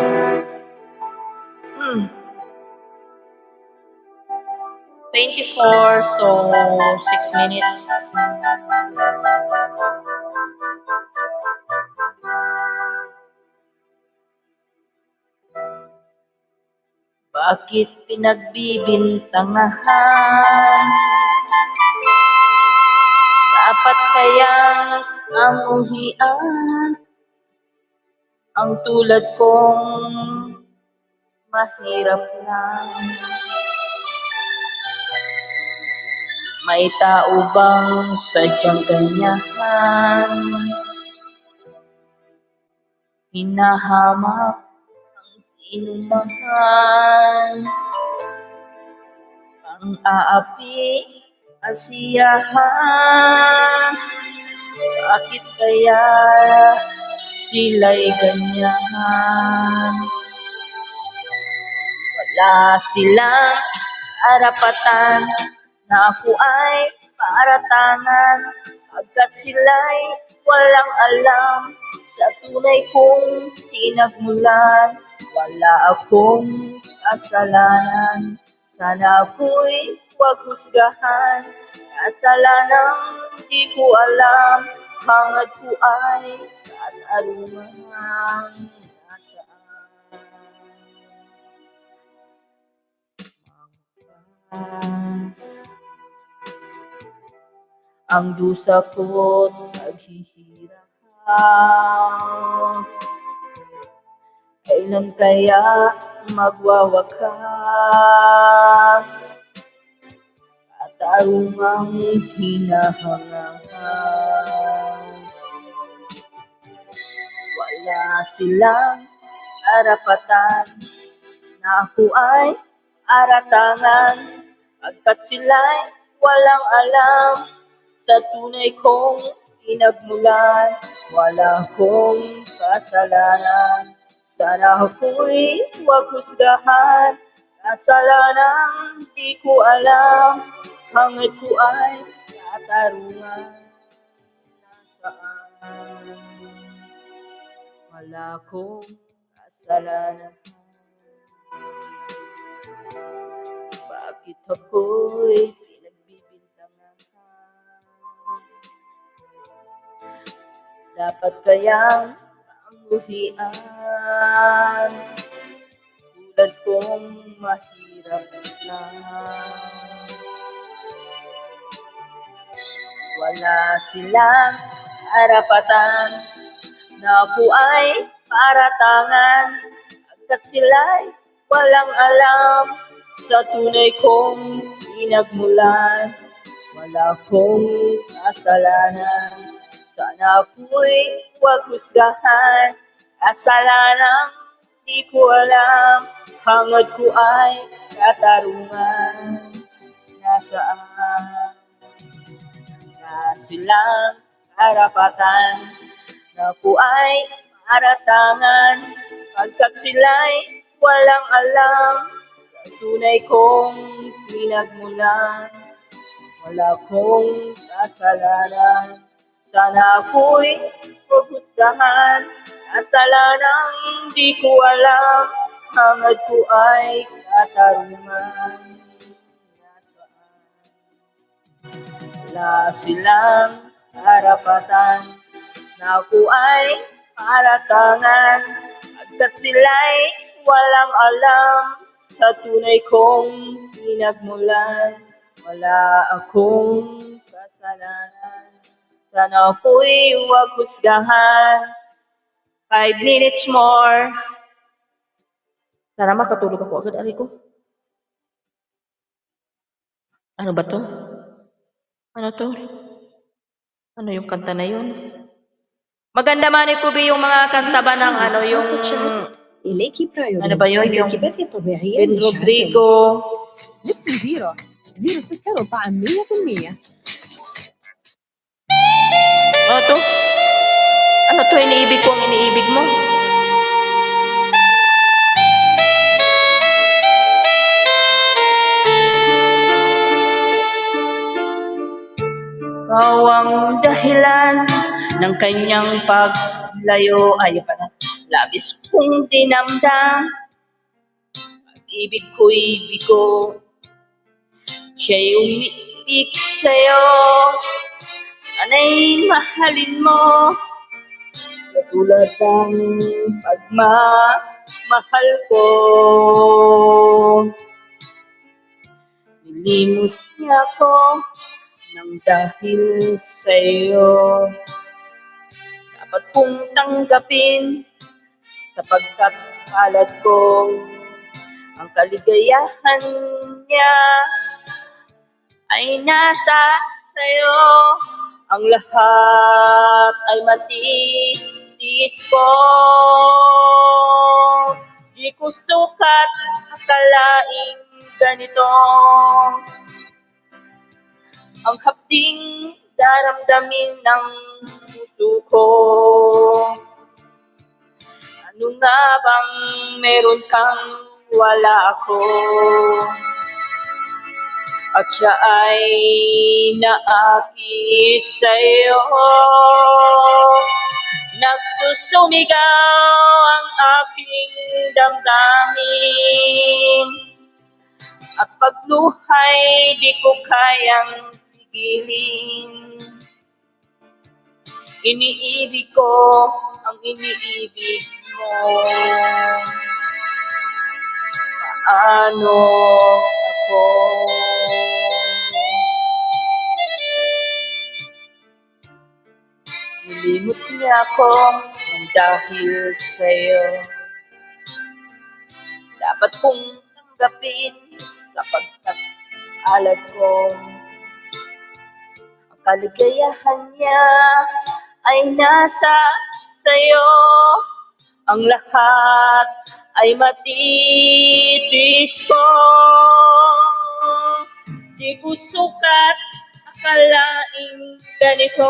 Speaker 3: 24, so 6 minutes. Bakit pinagbibintangahan? Dapat kayang amuhian ang tulad kong mahirap lang. May tao bang sadyang ganyahan? Hinahamak ang sinuman, ang aapi, asiyahan. Bakit kaya sila'y ganyan? Wala silang karapatan na ako ay paratangan, pagkat sila'y walang alam sa tunay kong tinagmulan. Wala akong kasalanan, sana ako'y huwag husgahan. Kasalanang di ko alam, hangad ko ay katarungan. Nasaan ang dusa ko't naghihirap, ay Kailan kaya magwawakas? Katarungang hinahangaan. Wala silang karapatan na ako ay aratangan, pagkat sila'y walang alam sa tunay kong pinagmulan. Wala akong kasalanan, sana ako'y huwag husgahan. Kasalanang di ko alam, hangad ko ay katarungan. Nasaan? Wala akong kasalanan. Bakit ako'y pinagbibintangan? Dapat kayang panghuhian, tulad kong mahirap na. Wala silang karapatan na ako ay paratangan, agkat sila'y walang alam sa tunay kong pinagmulan. Wala akong kasalanan, sana ako'y huwag husgahan. Kasalanang di ko alam, hangad ko ay katarungan. Nasaan? Na silang karapatan na ako ay paratangan, pagkat sila'y walang alam sa tunay kong pinagmulan. Wala akong kasalanan, sana ako'y huwag-husgahan. Kasalanang di ko alam, hangad ko ay katarungan. Wala silang karapatan na ako ay paratangan, agkat sila'y walang alam sa tunay kong pinagmulan. Wala akong kasalanan, sana ako'y huwag husgahan. 5 minutes more. Sana makatulog ako agad, ari ko. Ano ba to? Ano to? Ano yung kanta na yun? Maganda man ko ba yung mga kanta ba ng ano yung... Ano ba yun? Yung Vin Rodrigo.
Speaker 12: لبس زيرو زيرو سكر وطعم 100%.
Speaker 3: Ano to? Ano to iniibig ko ang iniibig mo? Ikaw ang dahilan ng kanyang paglayo. Ay, pala. Labis kong dinamdam, pag-ibig ko'y bigo. Siya'y umiibig sa'yo, sana'y mahalin mo, katulad ng pagmamahal ko. Nilimot niya ako nang dahil sa'yo. Dapat kong tanggapin, sapagkat palad ko ang kaligayahan niya ay nasa sa'yo. Ang lahat ay matitiis ko. Di ko sukat akalaing ganito ang hapding daramdamin ng puso ko. Ano nga bang meron kang wala ako? At siya ay naakit sa'yo. Nagsusumigaw ang aking damdamin, at pagluhay di ko kayang pigilin. Iniibig ko ang iniibig mo. Paano ako? Nilimot niya ako ng dahil sa'yo. dapat kong tanggapin sapagkat alam kong ang kaligayahan niya ay nasa sayo. Ang lahat ay matitis ko. Di ko sukat akalaing ganito.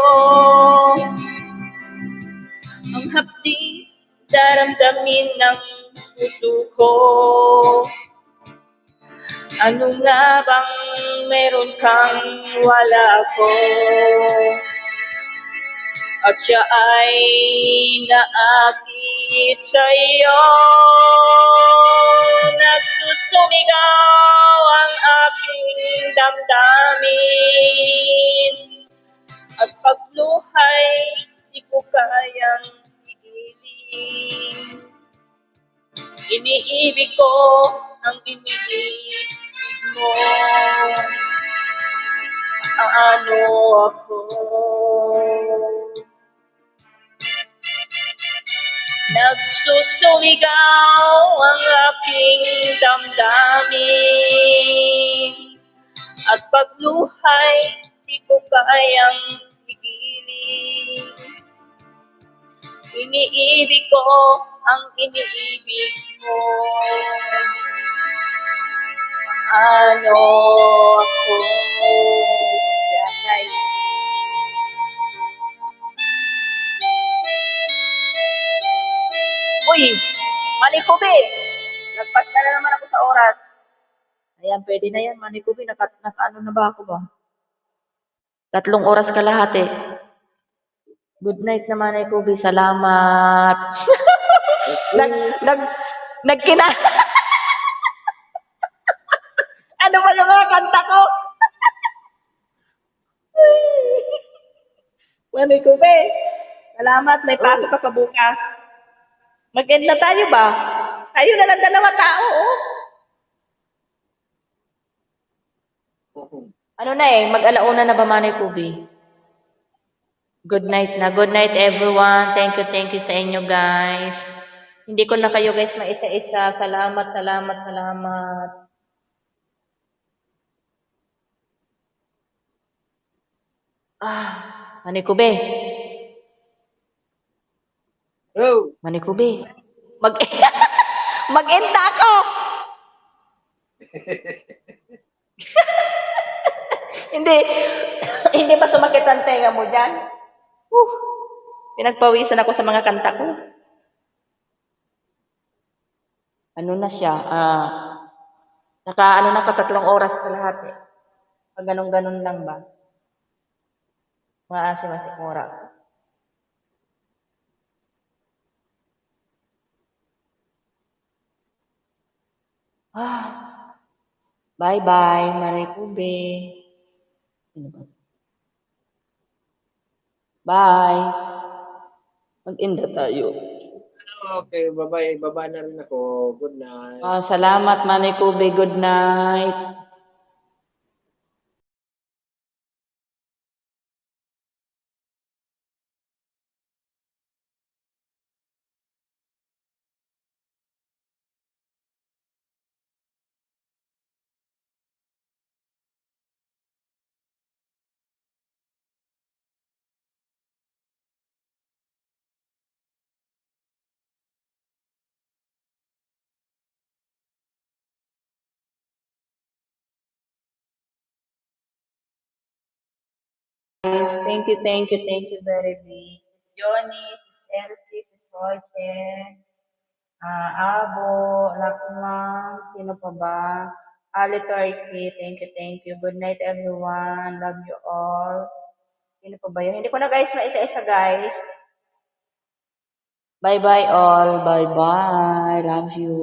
Speaker 3: Ang hapdi daramdamin ng puso ko. Ano nga bang meron kang wala ko? At siya ay naakit sa'yo. Nagsusumigaw ang aking damdamin. At pagluhay, di ko kayang pigilin. Iniibig ko ang iniibig mo. Ano ako? Nagsusumigaw ang aking damdamin. At pagluhay, di ko kayang pigilin. Iniibig ko ang iniibig mo. Ano ako? Yahay. Uy, Manikubi! Nagpas na naman ako sa oras. Ayan, pwede na yan, Manikubi. Naka-ano na ba ako ba? 3 oras kalahati. Good night naman, Manikubi. Salamat. Nagkina... Ano ba yung mga kanta ko? Manikubi. Salamat, may pasok ka pa bukas. Mag-end na tayo ba? Tayo na lang 2 tao, oh. Ano na mag-alauna na ba, Manikubi? Good night na. Good night, everyone. Thank you sa inyo, guys. Hindi ko na kayo, guys, maisa-isa. Salamat. Manikubi.
Speaker 1: Oh,
Speaker 3: Manikubi. Mag-end na ako. Hindi ba sumakit ang tenga mo dyan? Pinagpawisan ako sa mga kanta ko. Ano na siya? Naka 3 oras na lahat eh. Pag ganun lang ba? Maasim oras. Bye-bye, Manikubi. Bye. Mag-end na tayo.
Speaker 1: okay, bye-bye. Baba na rin ako. Good night.
Speaker 3: Salamat, Manikubi. Good night. Thank you very big. Sis Johnny, Sis Elsie, Sis Roger, Abo, Lakman, sino pa ba? Ali Turkey, thank you. Good night everyone. Love you all. Sino pa ba yun? Hindi ko na guys maisa-isa guys. Bye-bye all. Bye-bye. Love you.